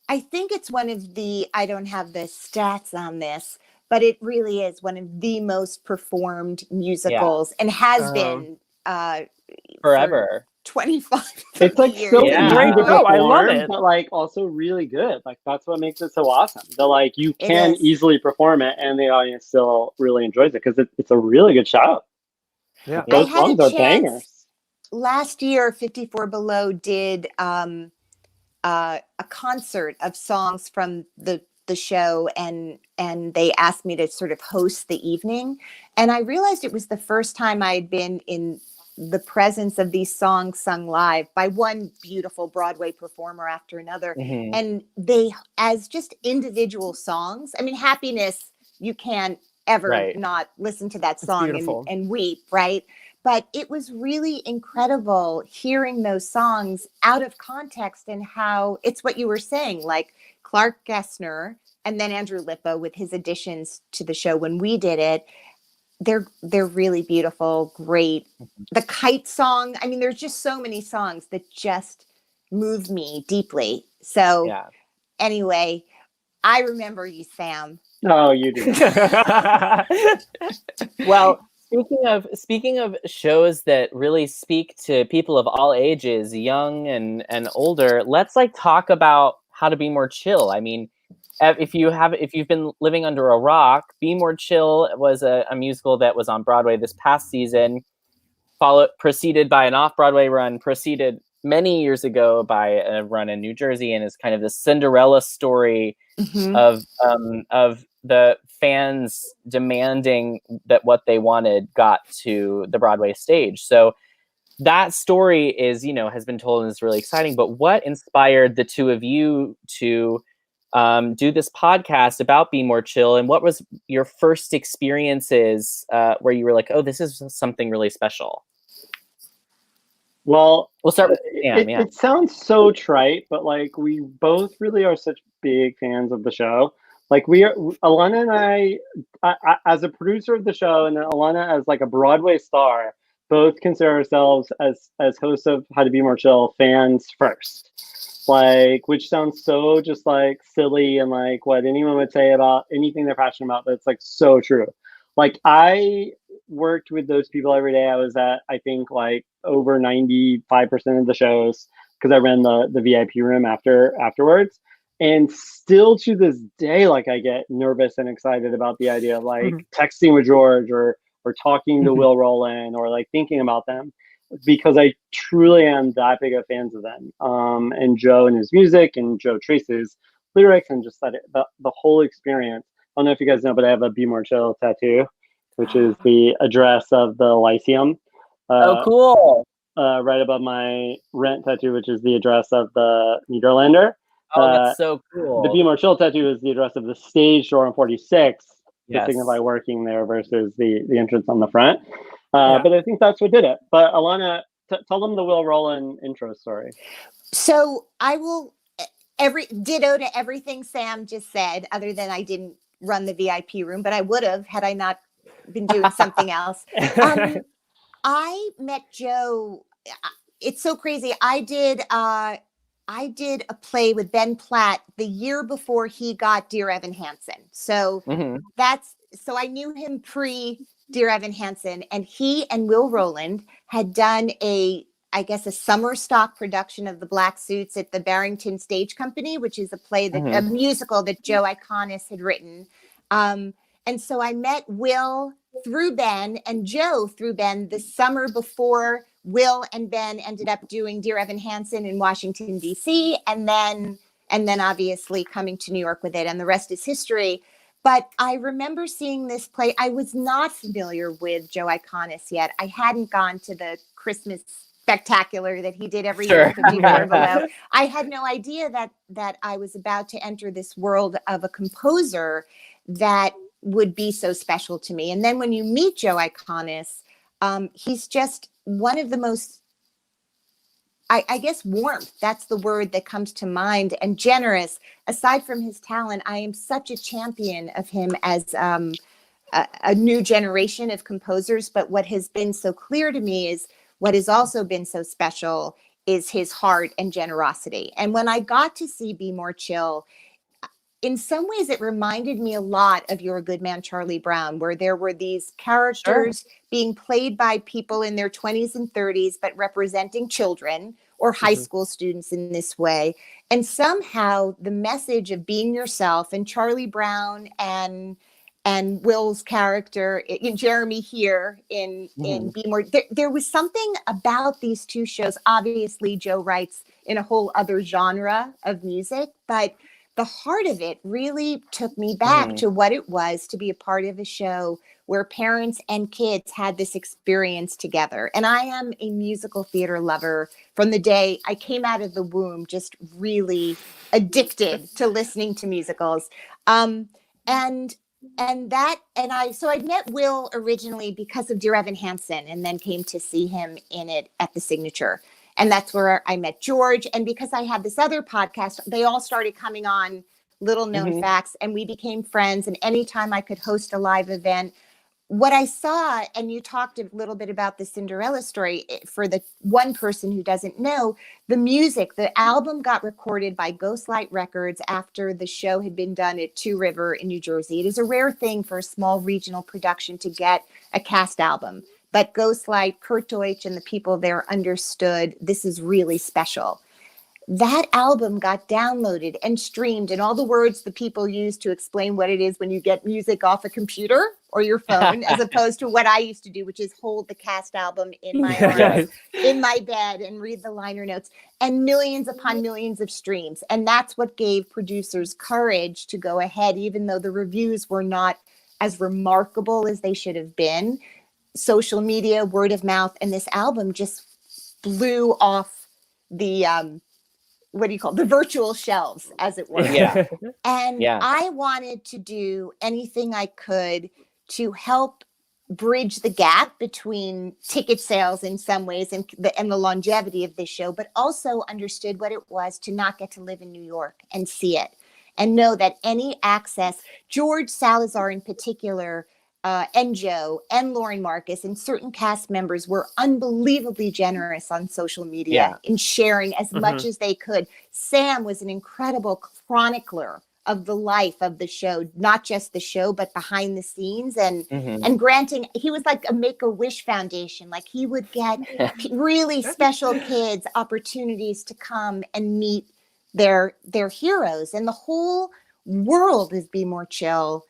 I think it's one of the, I don't have the stats on this, but it really is one of the most performed musicals and has been forever. 25 it's like years. so easy to perform, I love it, but like also really good. Like that's what makes it so awesome. That like you can easily perform it and the audience still really enjoys it, because it's a really good show. Yeah, those songs are bangers. Last year 54 Below did a concert of songs from the show, and they asked me to sort of host the evening, and I realized it was the first time I had been in the presence of these songs sung live by one beautiful Broadway performer after another. And they, as just individual songs, I mean, Happiness, you can't ever not listen to that song and weep, right? but it was really incredible hearing those songs out of context, and how it's what you were saying, like Clark Gessner and then Andrew Lippo with his additions to the show when we did it. They're really beautiful, great. The Kite song, I mean, there's just so many songs that just move me deeply. So anyway, I remember you, Sam. Oh, you do. Well, speaking of shows that really speak to people of all ages, young and older, let's talk about How to Be More Chill. I mean, if you've been living under a rock, Be More Chill was a musical that was on Broadway this past season, preceded by an off-Broadway run, preceded many years ago by a run in New Jersey, and is kind of the Cinderella story of the fans demanding that what they wanted got to the Broadway stage. So that story is, has been told and is really exciting. But what inspired the two of you to do this podcast about Be More Chill, and what was your first experiences where you were like, oh, this is something really special? Well, we'll start with Sam. It sounds so trite, but we both really are such big fans of the show. Alana and I as a producer of the show, and then Alana as a Broadway star, both consider ourselves as hosts of How to Be More Chill fans first. Which sounds so just silly and what anyone would say about anything they're passionate about, but it's so true. I worked with those people every day. I was at, I think, over 95% of the shows, because I ran the VIP room afterwards. And still to this day, I get nervous and excited about the idea of texting with George or talking to Will Rowland or thinking about them, because I truly am that big of fans of them. And Joe and his music, and Joe Trace's lyrics, and just the whole experience. I don't know if you guys know, but I have a Be More Chill tattoo, which is the address of the Lyceum. Oh, cool. Right above my rent tattoo, which is the address of the Niederlander. Oh, that's so cool. The Be More Chill tattoo is the address of the stage door on 46, to signify working there, versus the entrance on the front. But I think that's what did it. But Alana, tell them the Will Rowland intro story. So I will ditto to everything Sam just said, other than I didn't run the VIP room, but I would have had I not been doing something else. I met Joe. It's so crazy. I did a play with Ben Platt the year before he got Dear Evan Hansen. So so I knew him pre Dear Evan Hansen, and he and Will Rowland had done a summer stock production of The Black Suits at the Barrington Stage Company, which is a play a musical that Joe Iconis had written. And so I met Will through Ben and Joe through Ben the summer before Will and Ben ended up doing Dear Evan Hansen in Washington, D.C., and then obviously coming to New York with it, and the rest is history. But I remember seeing this play. I was not familiar with Joe Iconis yet. I hadn't gone to the Christmas spectacular that he did every year for People Are Below. I had no idea that I was about to enter this world of a composer that would be so special to me. And then when you meet Joe Iconis, he's just one of the most, I guess, warmth. That's the word that comes to mind, and generous. Aside from his talent, I am such a champion of him as a new generation of composers. But what has been so clear to me is what has also been so special is his heart and generosity. And when I got to see Be More Chill, in some ways, it reminded me a lot of You're a Good Man, Charlie Brown, where there were these characters being played by people in their 20s and 30s, but representing children or high school students in this way. And somehow the message of being yourself, and Charlie Brown and Will's character, Jeremy here in Be More, there was something about these two shows. Obviously, Joe writes in a whole other genre of music, but the heart of it really took me back to what it was to be a part of a show where parents and kids had this experience together. And I am a musical theater lover from the day I came out of the womb, just really addicted to listening to musicals. And I met Will originally because of Dear Evan Hansen, and then came to see him in it at the Signature. And that's where I met George. And because I had this other podcast, they all started coming on, little known facts, and we became friends. And anytime I could host a live event, what I saw, and you talked a little bit about the Cinderella story, for the one person who doesn't know, the music, the album got recorded by Ghostlight Records after the show had been done at Two River in New Jersey. It is a rare thing for a small regional production to get a cast album. But Ghostlight, Kurt Deutsch, and the people there understood this is really special. That album got downloaded and streamed, and all the words the people use to explain what it is when you get music off a computer or your phone, as opposed to what I used to do, which is hold the cast album in my arms, in my bed, and read the liner notes, and millions upon millions of streams. And that's what gave producers courage to go ahead, even though the reviews were not as remarkable as they should have been. Social media, word of mouth, and this album just blew off the the virtual shelves, as it were. And I wanted to do anything I could to help bridge the gap between ticket sales in some ways and the longevity of this show, but also understood what it was to not get to live in New York and see it, and know that any access, George Salazar in particular, and Joe and Lauren Marcus and certain cast members were unbelievably generous on social media in sharing as much as they could. Sam was an incredible chronicler of the life of the show, not just the show, but behind the scenes, and granting, he was like a Make-A-Wish Foundation. Like, he would get really special kids opportunities to come and meet their heroes. And the whole world is Be More Chill.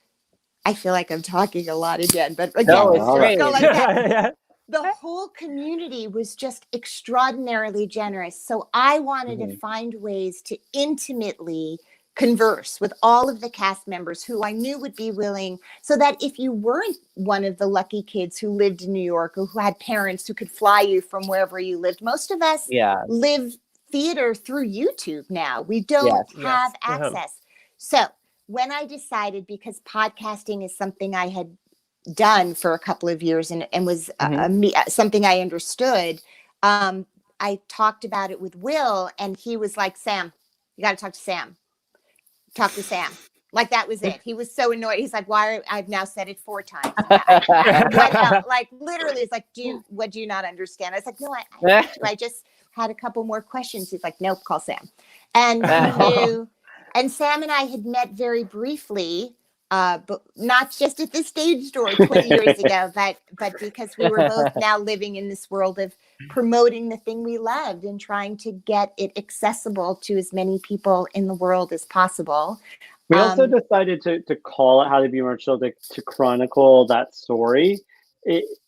I feel like I'm talking a lot again, but again, go like that. The whole community was just extraordinarily generous. So I wanted to find ways to intimately converse with all of the cast members who I knew would be willing, so that if you weren't one of the lucky kids who lived in New York or who had parents who could fly you from wherever you lived, most of us live theater through YouTube now. We don't have access. So when I decided, because podcasting is something I had done for a couple of years and was something I understood, I talked about it with Will, and he was like, Sam, you got to talk to Sam. Talk to Sam. Like, that was it. He was so annoyed. He's like, why? I've now said it 4 times. Like, literally, it's like, what do you not understand? I was like, no, I just had a couple more questions. He's like, nope, call Sam. And he knew. And Sam and I had met very briefly, but not just at the stage door 20 years ago, but because we were both now living in this world of promoting the thing we loved and trying to get it accessible to as many people in the world as possible. We also decided to call it How to Be More Chill, to chronicle that story.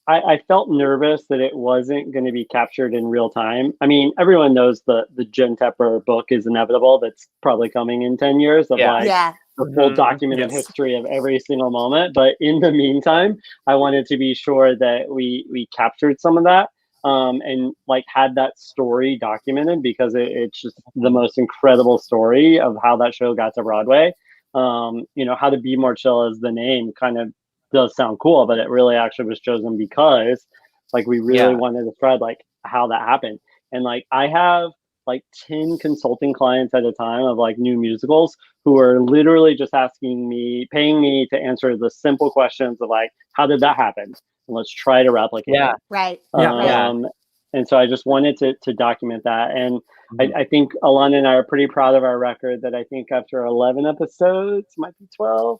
I felt nervous that it wasn't going to be captured in real time. I mean, everyone knows the Jen Tepper book is inevitable. That's probably coming in 10 years of the full documented history of every single moment. But in the meantime, I wanted to be sure that we captured some of that and like had that story documented, because it's just the most incredible story of how that show got to Broadway. How to Be More Chill as the name kind of does sound cool, but it really actually was chosen because like we really wanted to thread like how that happened. And like I have like 10 consulting clients at a time of like new musicals who are literally just paying me to answer the simple questions of like, how did that happen? And let's try to replicate it. Right. And so I just wanted to document that. And I think Alana and I are pretty proud of our record that I think after 11 episodes, might be 12,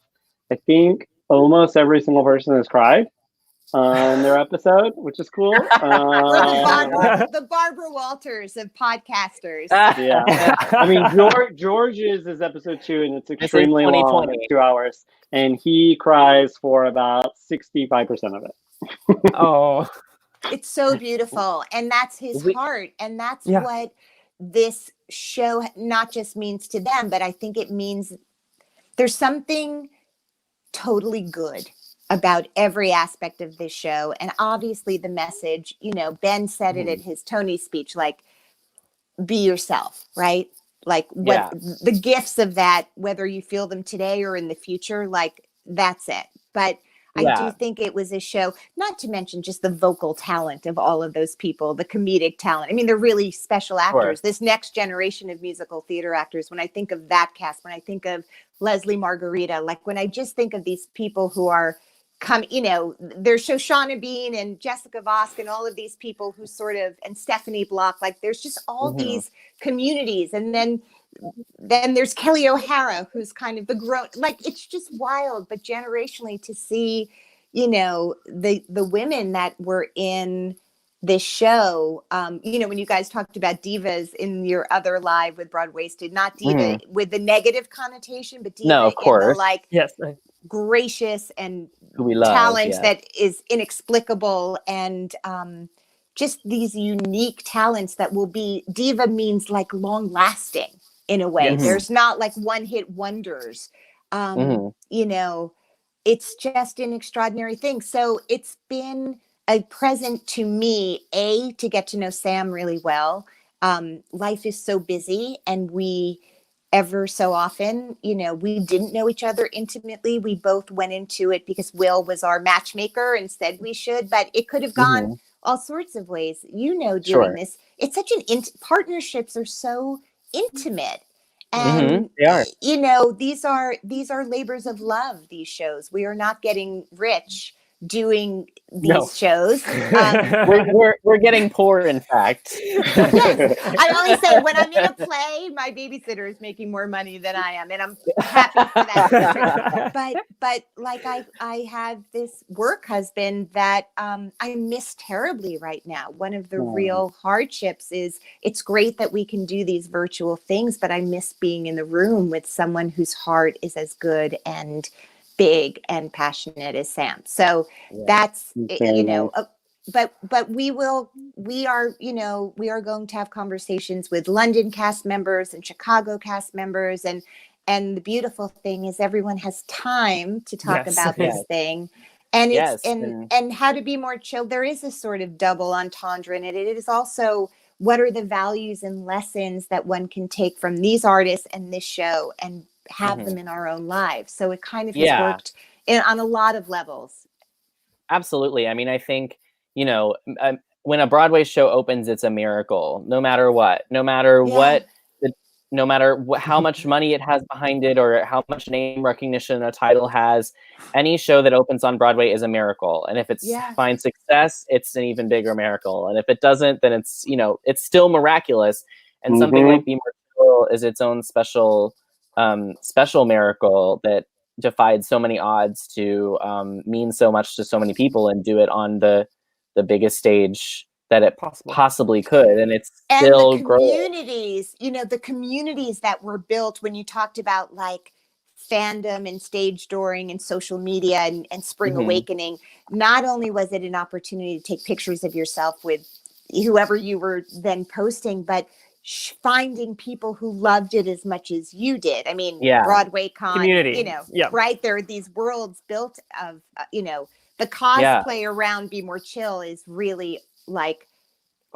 I think almost every single person has cried on their episode, which is cool. The Barbara Walters of podcasters. I mean, George's is episode 2, and it's extremely long, 2 hours, and he cries for about 65% of it. Oh, it's so beautiful, and that's his heart, and that's what this show not just means to them, but I think it means there's something totally good about every aspect of this show. And obviously the message, Ben said it at his Tony speech, like, be yourself, right? Like what the gifts of that, whether you feel them today or in the future, like that's it. But I do think it was a show, not to mention just the vocal talent of all of those people, the comedic talent. I mean, they're really special actors. This next generation of musical theater actors, when I think of that cast, when I think of Leslie Margarita, like when I just think of these people who are there's Shoshana Bean and Jessica Vosk and all of these people who sort of, and Stephanie Block, like there's just all these communities. And then there's Kelly O'Hara, who's kind of the grown, like, it's just wild. But generationally to see, the women that were in this show, when you guys talked about divas in your other live with Broadwaysted, not diva with the negative connotation, but diva of course. in the, like, yes, gracious and who we love, talent that is inexplicable, and just these unique talents that will be, diva means like long lasting in a way. There's not like one hit wonders. It's just an extraordinary thing. So it's been a present to me, to get to know Sam really well. Life is so busy, and we ever so often, we didn't know each other intimately. We both went into it because Will was our matchmaker and said we should, but it could have gone all sorts of ways. Doing this, it's such partnerships are so intimate. And they are. These are labors of love, these shows. We are not getting rich doing these shows. We're getting poor, in fact. Yes. I only say when I'm in a play, my babysitter is making more money than I am, and I'm happy for that. But like I have this work husband that I miss terribly right now. One of the real hardships is, it's great that we can do these virtual things, but I miss being in the room with someone whose heart is as good and big and passionate as Sam. So that's, but we are going to have conversations with London cast members and Chicago cast members. And the beautiful thing is everyone has time to talk about this thing. And it's, and how to be more chill. There is a sort of double entendre in it. It is also, what are the values and lessons that one can take from these artists and this show and have them in our own lives. So it kind of has worked on a lot of levels. Absolutely. I mean, I think, when a Broadway show opens, it's a miracle, no matter what, how much money it has behind it or how much name recognition a title has. Any show that opens on Broadway is a miracle. And if it finds success, it's an even bigger miracle. And if it doesn't, then it's, it's still miraculous. And something like Be More Chill is its own special miracle that defied so many odds to mean so much to so many people and do it on the biggest stage that it possibly could. And it's still growing. The communities that were built when you talked about like fandom and stage dooring and social media and Spring Awakening, not only was it an opportunity to take pictures of yourself with whoever you were then posting, but finding people who loved it as much as you did. I mean, Broadway Con, community, right? There are these worlds built of, the cosplay around Be More Chill is really like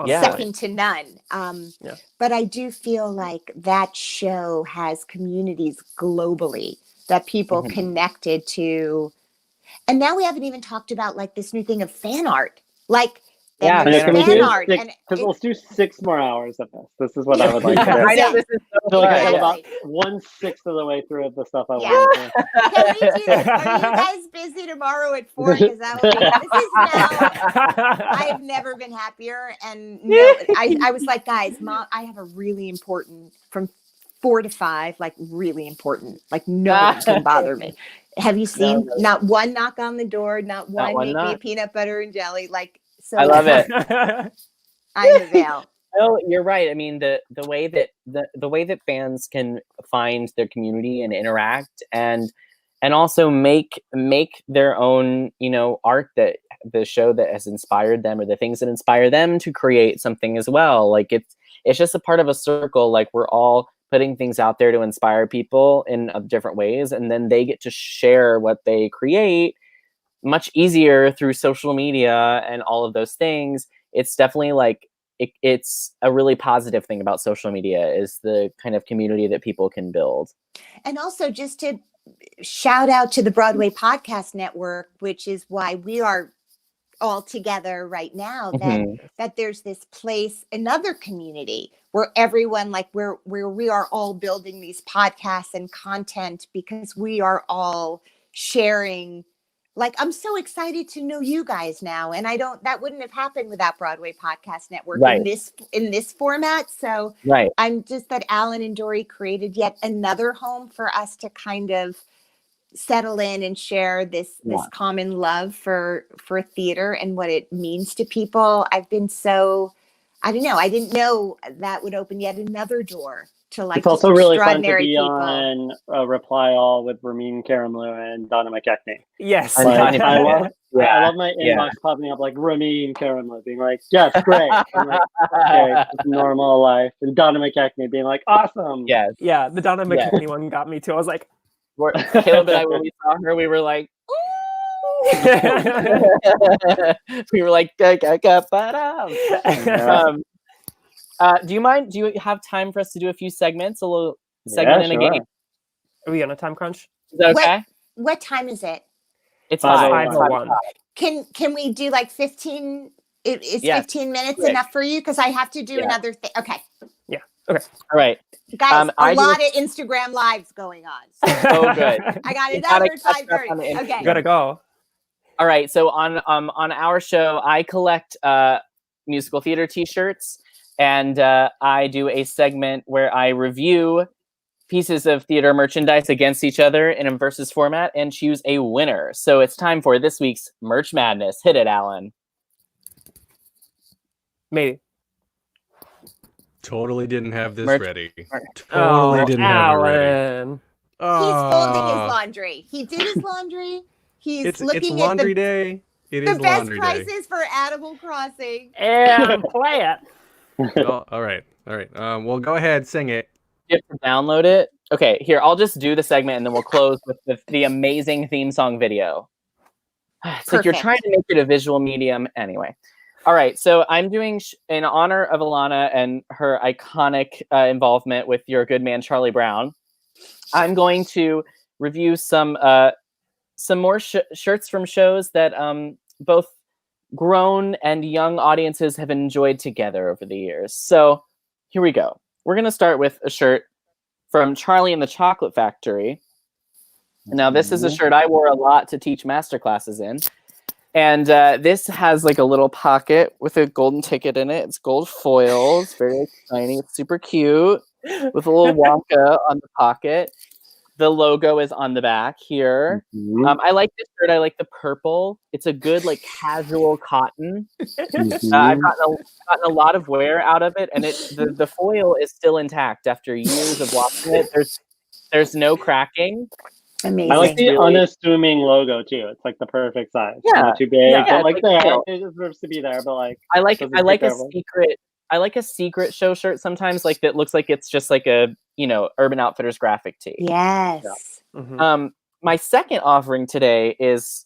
second to none. But I do feel like that show has communities globally that people connected to. And now we haven't even talked about like this new thing of fan art. Like, let's do 6 more hours of this. This is what I would like to do. I know this is so I am about 1/6 of the way through the stuff I want to do. Can we do this? Are you guys busy tomorrow at 4? Because that will be, this is now. I have never been happier. And I was like, guys, Mom, I have a really important, from 4 to 5, like really important. Like no one can bother me. Have you seen not one knock on the door, not one make me a peanut butter and jelly, like. So I love it. I'm a Val. No, you're right. I mean, the way that fans can find their community and interact and also make their own, art, that the show that has inspired them or the things that inspire them to create something as well. Like it's just a part of a circle. Like we're all putting things out there to inspire people in different ways, and then they get to share what they create much easier through social media and all of those things. It's definitely like it's a really positive thing about social media is the kind of community that people can build. And also just to shout out to the Broadway Podcast Network, which is why we are all together right now, that there's this place, another community where everyone, like where we are all building these podcasts and content because we are all sharing. Like, I'm so excited to know you guys now. And that wouldn't have happened without Broadway Podcast Network in this format. So I'm just that Alan and Dory created yet another home for us to kind of settle in and share this common love for theater and what it means to people. I've been so, I don't know, I didn't know that would open yet another door to like. It's also really fun to be people. on Reply All with Ramin Karimloo and Donna McKechnie. Yes. Like, I love my inbox popping up like Ramin Karimloo being like, yes, great. I'm like, okay, it's normal life. And Donna McKechnie being like, awesome. Yes. Yeah, the Donna McKechnie one got me too. I was like, Caleb and I, when we saw her, we were like, we were like, do you have time for us to do a few segments, a little segment in a game? Are we on a time crunch? Is that okay? What time is it? It's 5:01. Can we do like 15? Is 15 minutes enough for you? Because I have to do another thing. Okay. Yeah. Okay. All right. Guys, a lot of Instagram lives going on. So good. I got another 5:30. Okay. Gotta go. All right. So on our show, I collect musical theater T-shirts, and I do a segment where I review pieces of theater merchandise against each other in a versus format and choose a winner. So it's time for this week's Merch Madness. Hit it, Alan. Maybe. Totally didn't have this ready. Totally didn't have it ready. He's folding his laundry. He did his laundry. He's looking it's at laundry day. It is laundry day. The best prices for Animal Crossing. And play it. All right. Well, go ahead, sing it. You have to download it. Okay, here, I'll just do the segment and then we'll close with the amazing theme song video. It's like you're trying to make it a visual medium. Anyway. All right, so I'm doing, in honor of Alana and her iconic involvement with your good man, Charlie Brown, I'm going to review some more shirts from shows that both grown and young audiences have enjoyed together over the years. So here we go. We're going to start with a shirt from Charlie and the Chocolate Factory. Now, this is a shirt I wore a lot to teach master classes in. And this has like a little pocket with a golden ticket in it. It's gold foil. It's very tiny. It's super cute with a little Wonka on the pocket. The logo is on the back here. I like this shirt. I like the purple. It's a good like casual cotton. I've gotten a lot of wear out of it, and the foil is still intact after years of washing it. There's no cracking. Amazing. I like the unassuming logo too. It's like the perfect size. Yeah. Not too big, but like it deserves to be there. But like I like a secret show shirt sometimes, like that looks like it's just like a Urban Outfitters graphic tee. Yes. Yeah. My second offering today is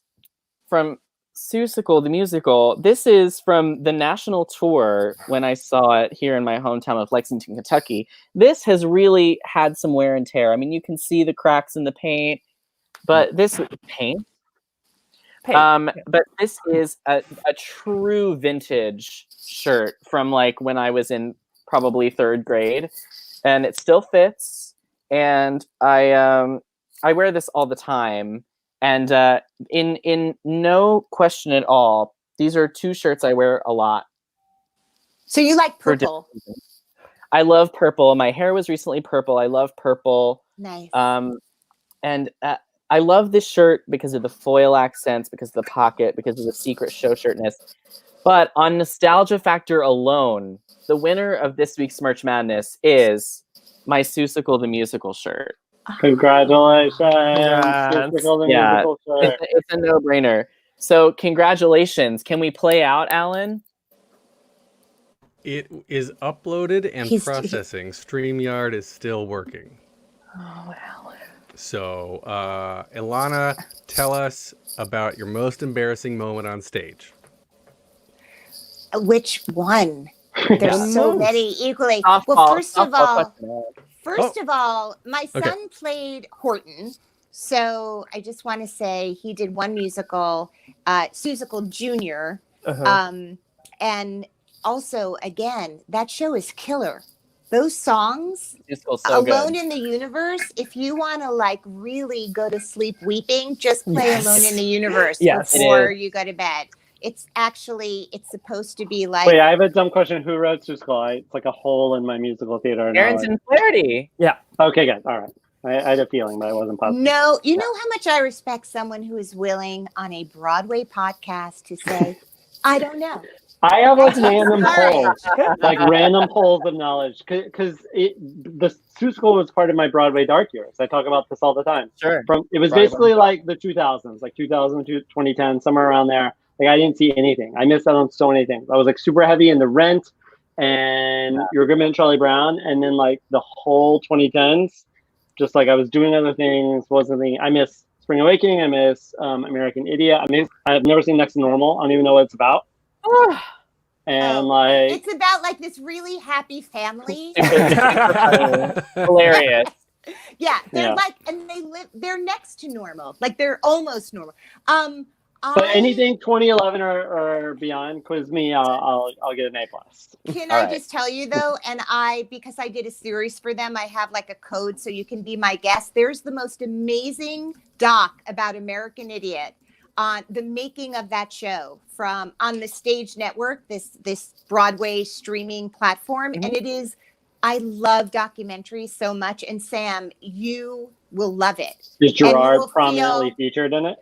from Seussical the Musical. This is from the national tour when I saw it here in my hometown of Lexington, Kentucky. This has really had some wear and tear. I mean, you can see the cracks in the paint, but this paint. But this is a true vintage shirt from like when I was in probably third grade, and it still fits. And I wear this all the time. And in no question at all, these are two shirts I wear a lot. So you like purple? I love purple. My hair was recently purple. I love purple. Nice. And I love this shirt because of the foil accents, because of the pocket, because of the secret show shirtness. But on nostalgia factor alone, the winner of this week's Merch Madness is my Seussical the Musical shirt. Congratulations. Yeah, it's a no-brainer. So congratulations. Can we play out, Alan? It is uploaded and processing. StreamYard is still working. Oh, Alan. So, Ilana, tell us about your most embarrassing moment on stage. Which one? There's so many equally. First of all, my son played Horton. So I just want to say he did one musical, Seussical Junior. And also, again, that show is killer. Those songs, so Alone good. in the Universe, if you want to like really go to sleep weeping, just play Alone in the Universe before you go to bed. It's supposed to be like... Wait, I have a dumb question. Who wrote Seussical? It's like a hole in my musical theater. Aaron Flaherty. Yeah. Okay, good. All right. I had a feeling, but I wasn't positive. No, you know how much I respect someone who is willing on a Broadway podcast to say, I don't know. I have like random polls of knowledge because the Seussical was part of my Broadway dark years. I talk about this all the time. Sure. It was basically like the 2000s, like 2000 to 2010, somewhere around there. Like I didn't see anything. I missed out on so many things. I was like super heavy in The Rent and Your Good Man Charlie Brown, and then like the whole 2010s, just like I was doing other things. I miss Spring Awakening. I miss American Idiot. I've never seen Next to Normal. I don't even know what it's about. And like it's about like this really happy family. Hilarious. Yeah, they're like, and they're next to normal, like they're almost normal. But anything 2011 or beyond, quiz me. I'll get an A+. Can I just tell you though, and because I did a series for them, I have like a code so you can be my guest. There's the most amazing doc about American Idiot on the making of that show on the Stage Network, this Broadway streaming platform, and it is. I love documentaries so much, and Sam, you will love it. Is Gerard prominently featured in it?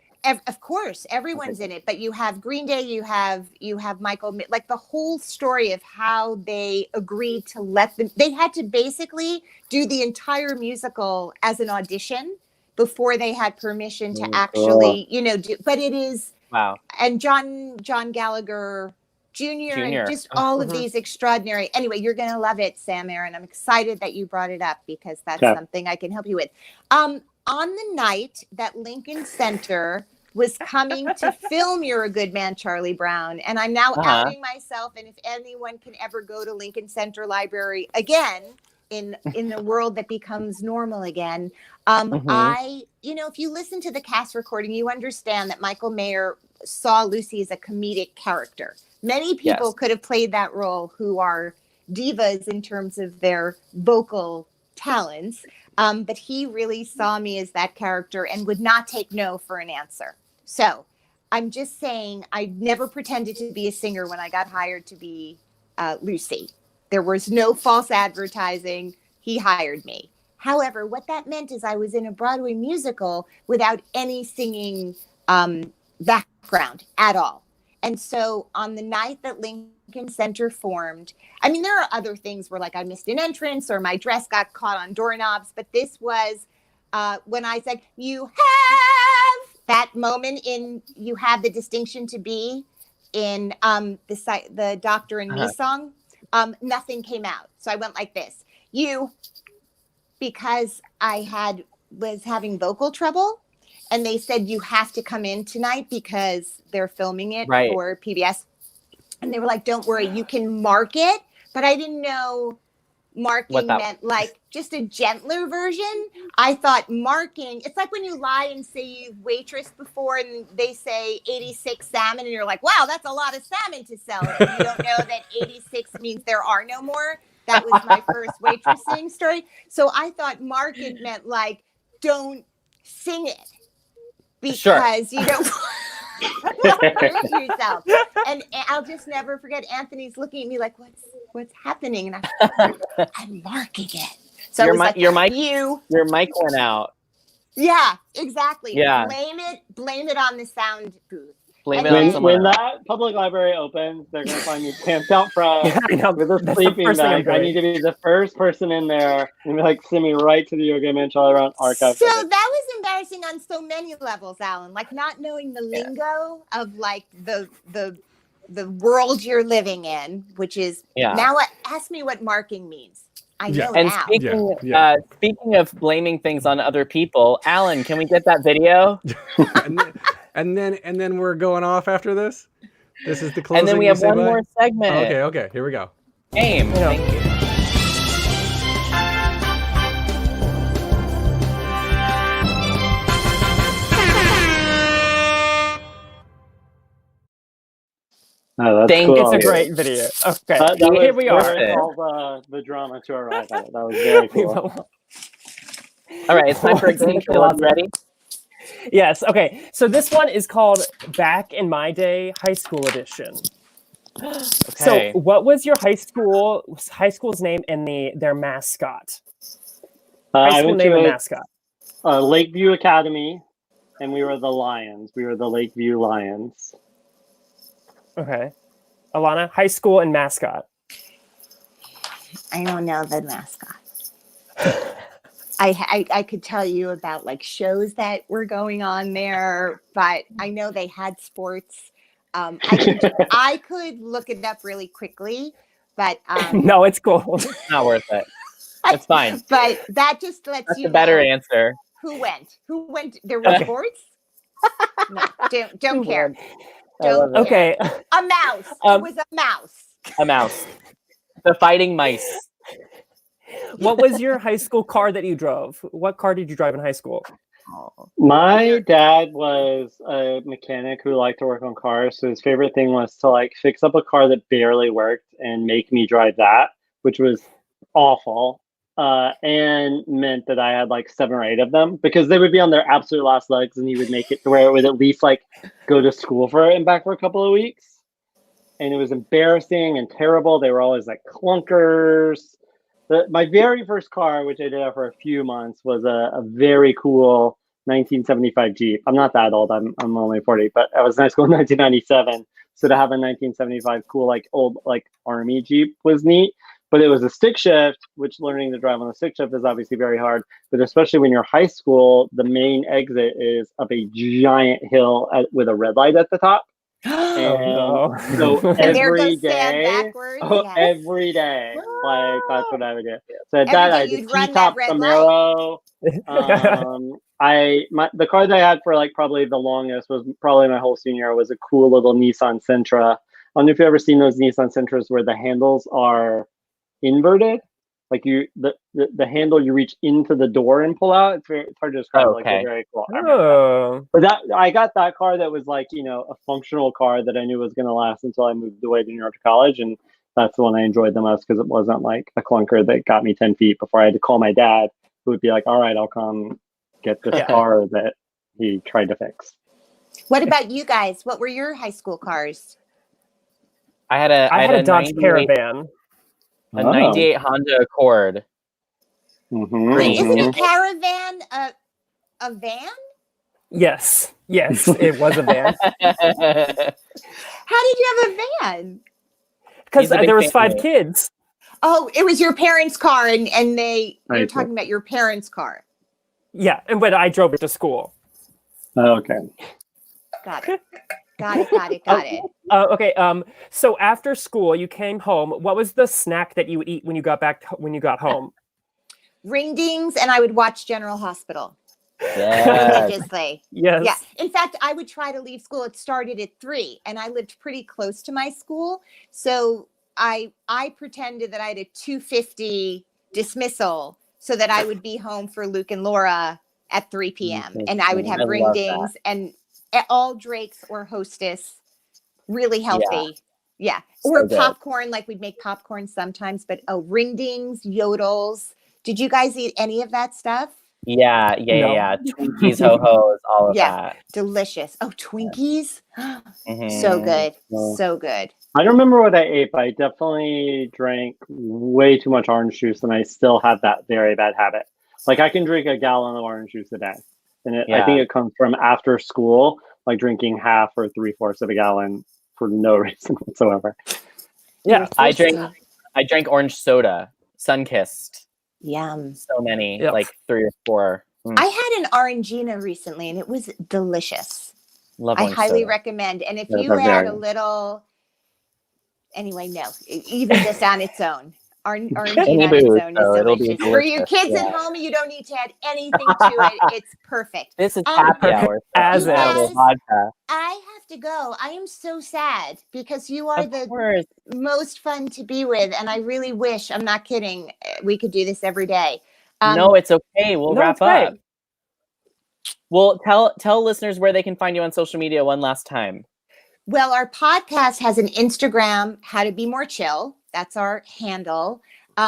Of course, everyone's in it, but you have Green Day, you have Michael, like the whole story of how they agreed to let them. They had to basically do the entire musical as an audition before they had permission to actually, do. But it is wow. And John Gallagher Jr. and just all of these extraordinary. Anyway, you're gonna love it, Sam Aaron. I'm excited that you brought it up because that's something I can help you with. On the night that Lincoln Center was coming to film You're a Good Man, Charlie Brown, and I'm now outing myself. And if anyone can ever go to Lincoln Center Library again in the world that becomes normal again, if you listen to the cast recording, you understand that Michael Mayer saw Lucy as a comedic character. Many people could have played that role who are divas in terms of their vocal talents. But he really saw me as that character and would not take no for an answer. So I'm just saying I never pretended to be a singer when I got hired to be Lucy. There was no false advertising. He hired me. However, what that meant is I was in a Broadway musical without any singing background at all. And so on the night that Lincoln Center formed, I mean, there are other things where like I missed an entrance or my dress got caught on doorknobs, but this was when I said, you have that moment you have the distinction to be in the Doctor and Me song, nothing came out. So I went like this, because I was having vocal trouble. And they said, you have to come in tonight because they're filming it for PBS. And they were like, don't worry, you can mark it. But I didn't know marking meant like just a gentler version. I thought marking, it's like when you lie and say you've waitressed before and they say 86 salmon and you're like, wow, that's a lot of salmon to sell. And you don't know that 86 means there are no more. That was my first waitressing story. So I thought mark it meant like, don't sing it. Because you don't lose yourself. And I'll just never forget Anthony's looking at me like, what's happening? And I'm marking it. So your mic went out. Yeah, exactly. Yeah. Blame it on the sound booth. Blame it on someone. When that public library opens, they're going to find me camped out front with a sleeping bag. I need to be the first person in there and like send me right to the Yoga Man Charlie Brown archive. So that was embarrassing on so many levels, Alan. Like not knowing the lingo of like the world you're living in, which is now. Ask me what marking means. I know now. Speaking of blaming things on other people, Alan, can we get that video? And then we're going off after this. This is the closing. And then we have one more segment. Okay. Here we go. Game. Thank you. Oh, that's cool. It's a great video. Okay, here we are. All the drama to arrive at it. That was very cool. All right, it's time for a game. Caleb, ready? Yes. Okay. So this one is called Back in My Day High School Edition. Okay. So what was your high school's name and their mascot? High school name and mascot. Lakeview Academy, and we were the Lions. We were the Lakeview Lions. Okay. Alana, high school and mascot. I don't know the mascot. I could tell you about like shows that were going on there, but I know they had sports. I could look it up really quickly, but no, it's cool. It's not worth it. It's fine. But that just lets That's you a better know answer. Who went? There were sports. No, don't care. Don't care. Okay. A mouse. It was a mouse. A mouse. The fighting mice. What was your high school car that you drove? What car did you drive in high school? My dad was a mechanic who liked to work on cars, so his favorite thing was to like fix up a car that barely worked and make me drive that, which was awful. And meant that I had like 7 or 8 of them because they would be on their absolute last legs, and he would make it to where it would at least like go to school for it and back for a couple of weeks. And it was embarrassing and terrible. They were always like clunkers. My very first car, which I did have for a few months, was a very cool 1975 Jeep. I'm not that old. I'm only 40, but I was in high school in 1997. So to have a 1975 cool like old like army Jeep was neat. But it was a stick shift, which learning to drive on a stick shift is obviously very hard. But especially when you're high school, the main exit is up a giant hill with a red light at the top. And so every day, every day, like that's what I would do. So at that, I did T-top Camaro. The car that I had for like probably the longest was probably my whole senior year was a cool little Nissan Sentra. I don't know if you've ever seen those Nissan Sentras where the handles are inverted, like the handle you reach into the door and pull out. It's hard to describe. Like they're very cool. But I got that car that was like a functional car that I knew was going to last until I moved away to New York to college, and that's the one I enjoyed the most because it wasn't like a clunker that got me 10 feet before I had to call my dad, who would be like, "All right, I'll come get this car that he tried to fix." What about you guys? What were your high school cars? I had a Dodge Caravan. A 98 Honda Accord. Isn't a Caravan a van? Yes, it was a van. How did you have a van? Because there was 5 kids. Oh, it was your parents' car, and you're talking about your parents' car. Yeah, but I drove it to school. Okay. Got it. Okay. So after school, you came home. What was the snack that you would eat when you got home? Ring dings, and I would watch General Hospital. Religiously. Yes. Yeah. In fact, I would try to leave school. It started at 3, and I lived pretty close to my school, so I pretended that I had a 2:50 dismissal so that I would be home for Luke and Laura at 3 p.m. and I would have ring dings and all Drake's or Hostess, really healthy. Yeah. Or so popcorn, like we'd make popcorn sometimes, but ring dings, yodels. Did you guys eat any of that stuff? Yeah. Twinkies, ho-hos, all of that. Delicious. Oh, Twinkies. So good. So good. I don't remember what I ate, but I definitely drank way too much orange juice, and I still have that very bad habit. Like I can drink a gallon of orange juice a day. And I think it comes from after school, like drinking half or 3/4 of a gallon for no reason whatsoever. Yeah, I drank orange soda, Sunkissed. Yum. So many, like 3 or 4. I had an Orangina recently, and it was delicious. I highly recommend. And if you add a little, anyway, no, even just on its own. Orangina on its own is delicious. For you kids at home, you don't need to add anything to it. It's perfect. This is happy hour. I have to go. I am so sad because you are the most fun to be with. And I really wish, I'm not kidding, we could do this every day. No, it's okay. We'll wrap up. Well, tell listeners where they can find you on social media one last time. Well, our podcast has an Instagram, How to Be More Chill. That's our handle. We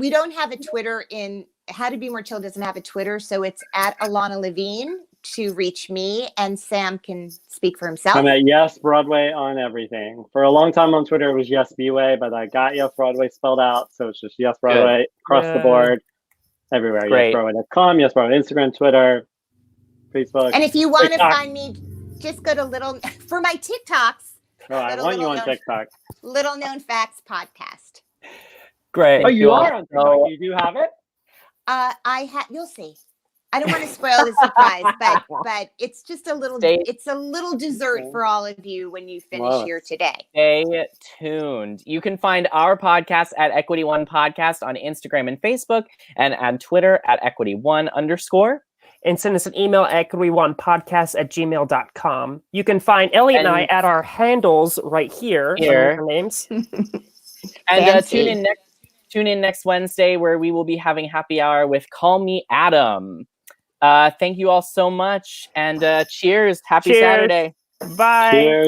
don't have a Twitter How to Be More Chill doesn't have a Twitter, so it's at Alana Levine to reach me, and Sam can speak for himself. I'm at Yes Broadway on everything. For a long time on Twitter, it was Yes B-Way, but I got Yes Broadway spelled out, so it's just Yes Broadway across the board, everywhere. Great. YesBroadway.com, Yes Broadway, Instagram, Twitter, Facebook. And if you want to find me, just go to for my TikToks. Oh, I want you on TikTok. Little Known Facts podcast. Great. Oh, you are on TikTok. You do have it? You'll see. I don't want to spoil the surprise, but it's just a little dessert for all of you when you finish here today. Stay tuned. You can find our podcast at Equity One Podcast on Instagram and Facebook, and on Twitter at Equity1_. And send us an email at equity1podcast@gmail.com. You can find Elliot and I at our handles right here. Our names. And tune in next Wednesday, where we will be having happy hour with Call Me Adam. Thank you all so much, and cheers. Happy Saturday. Bye. Cheers.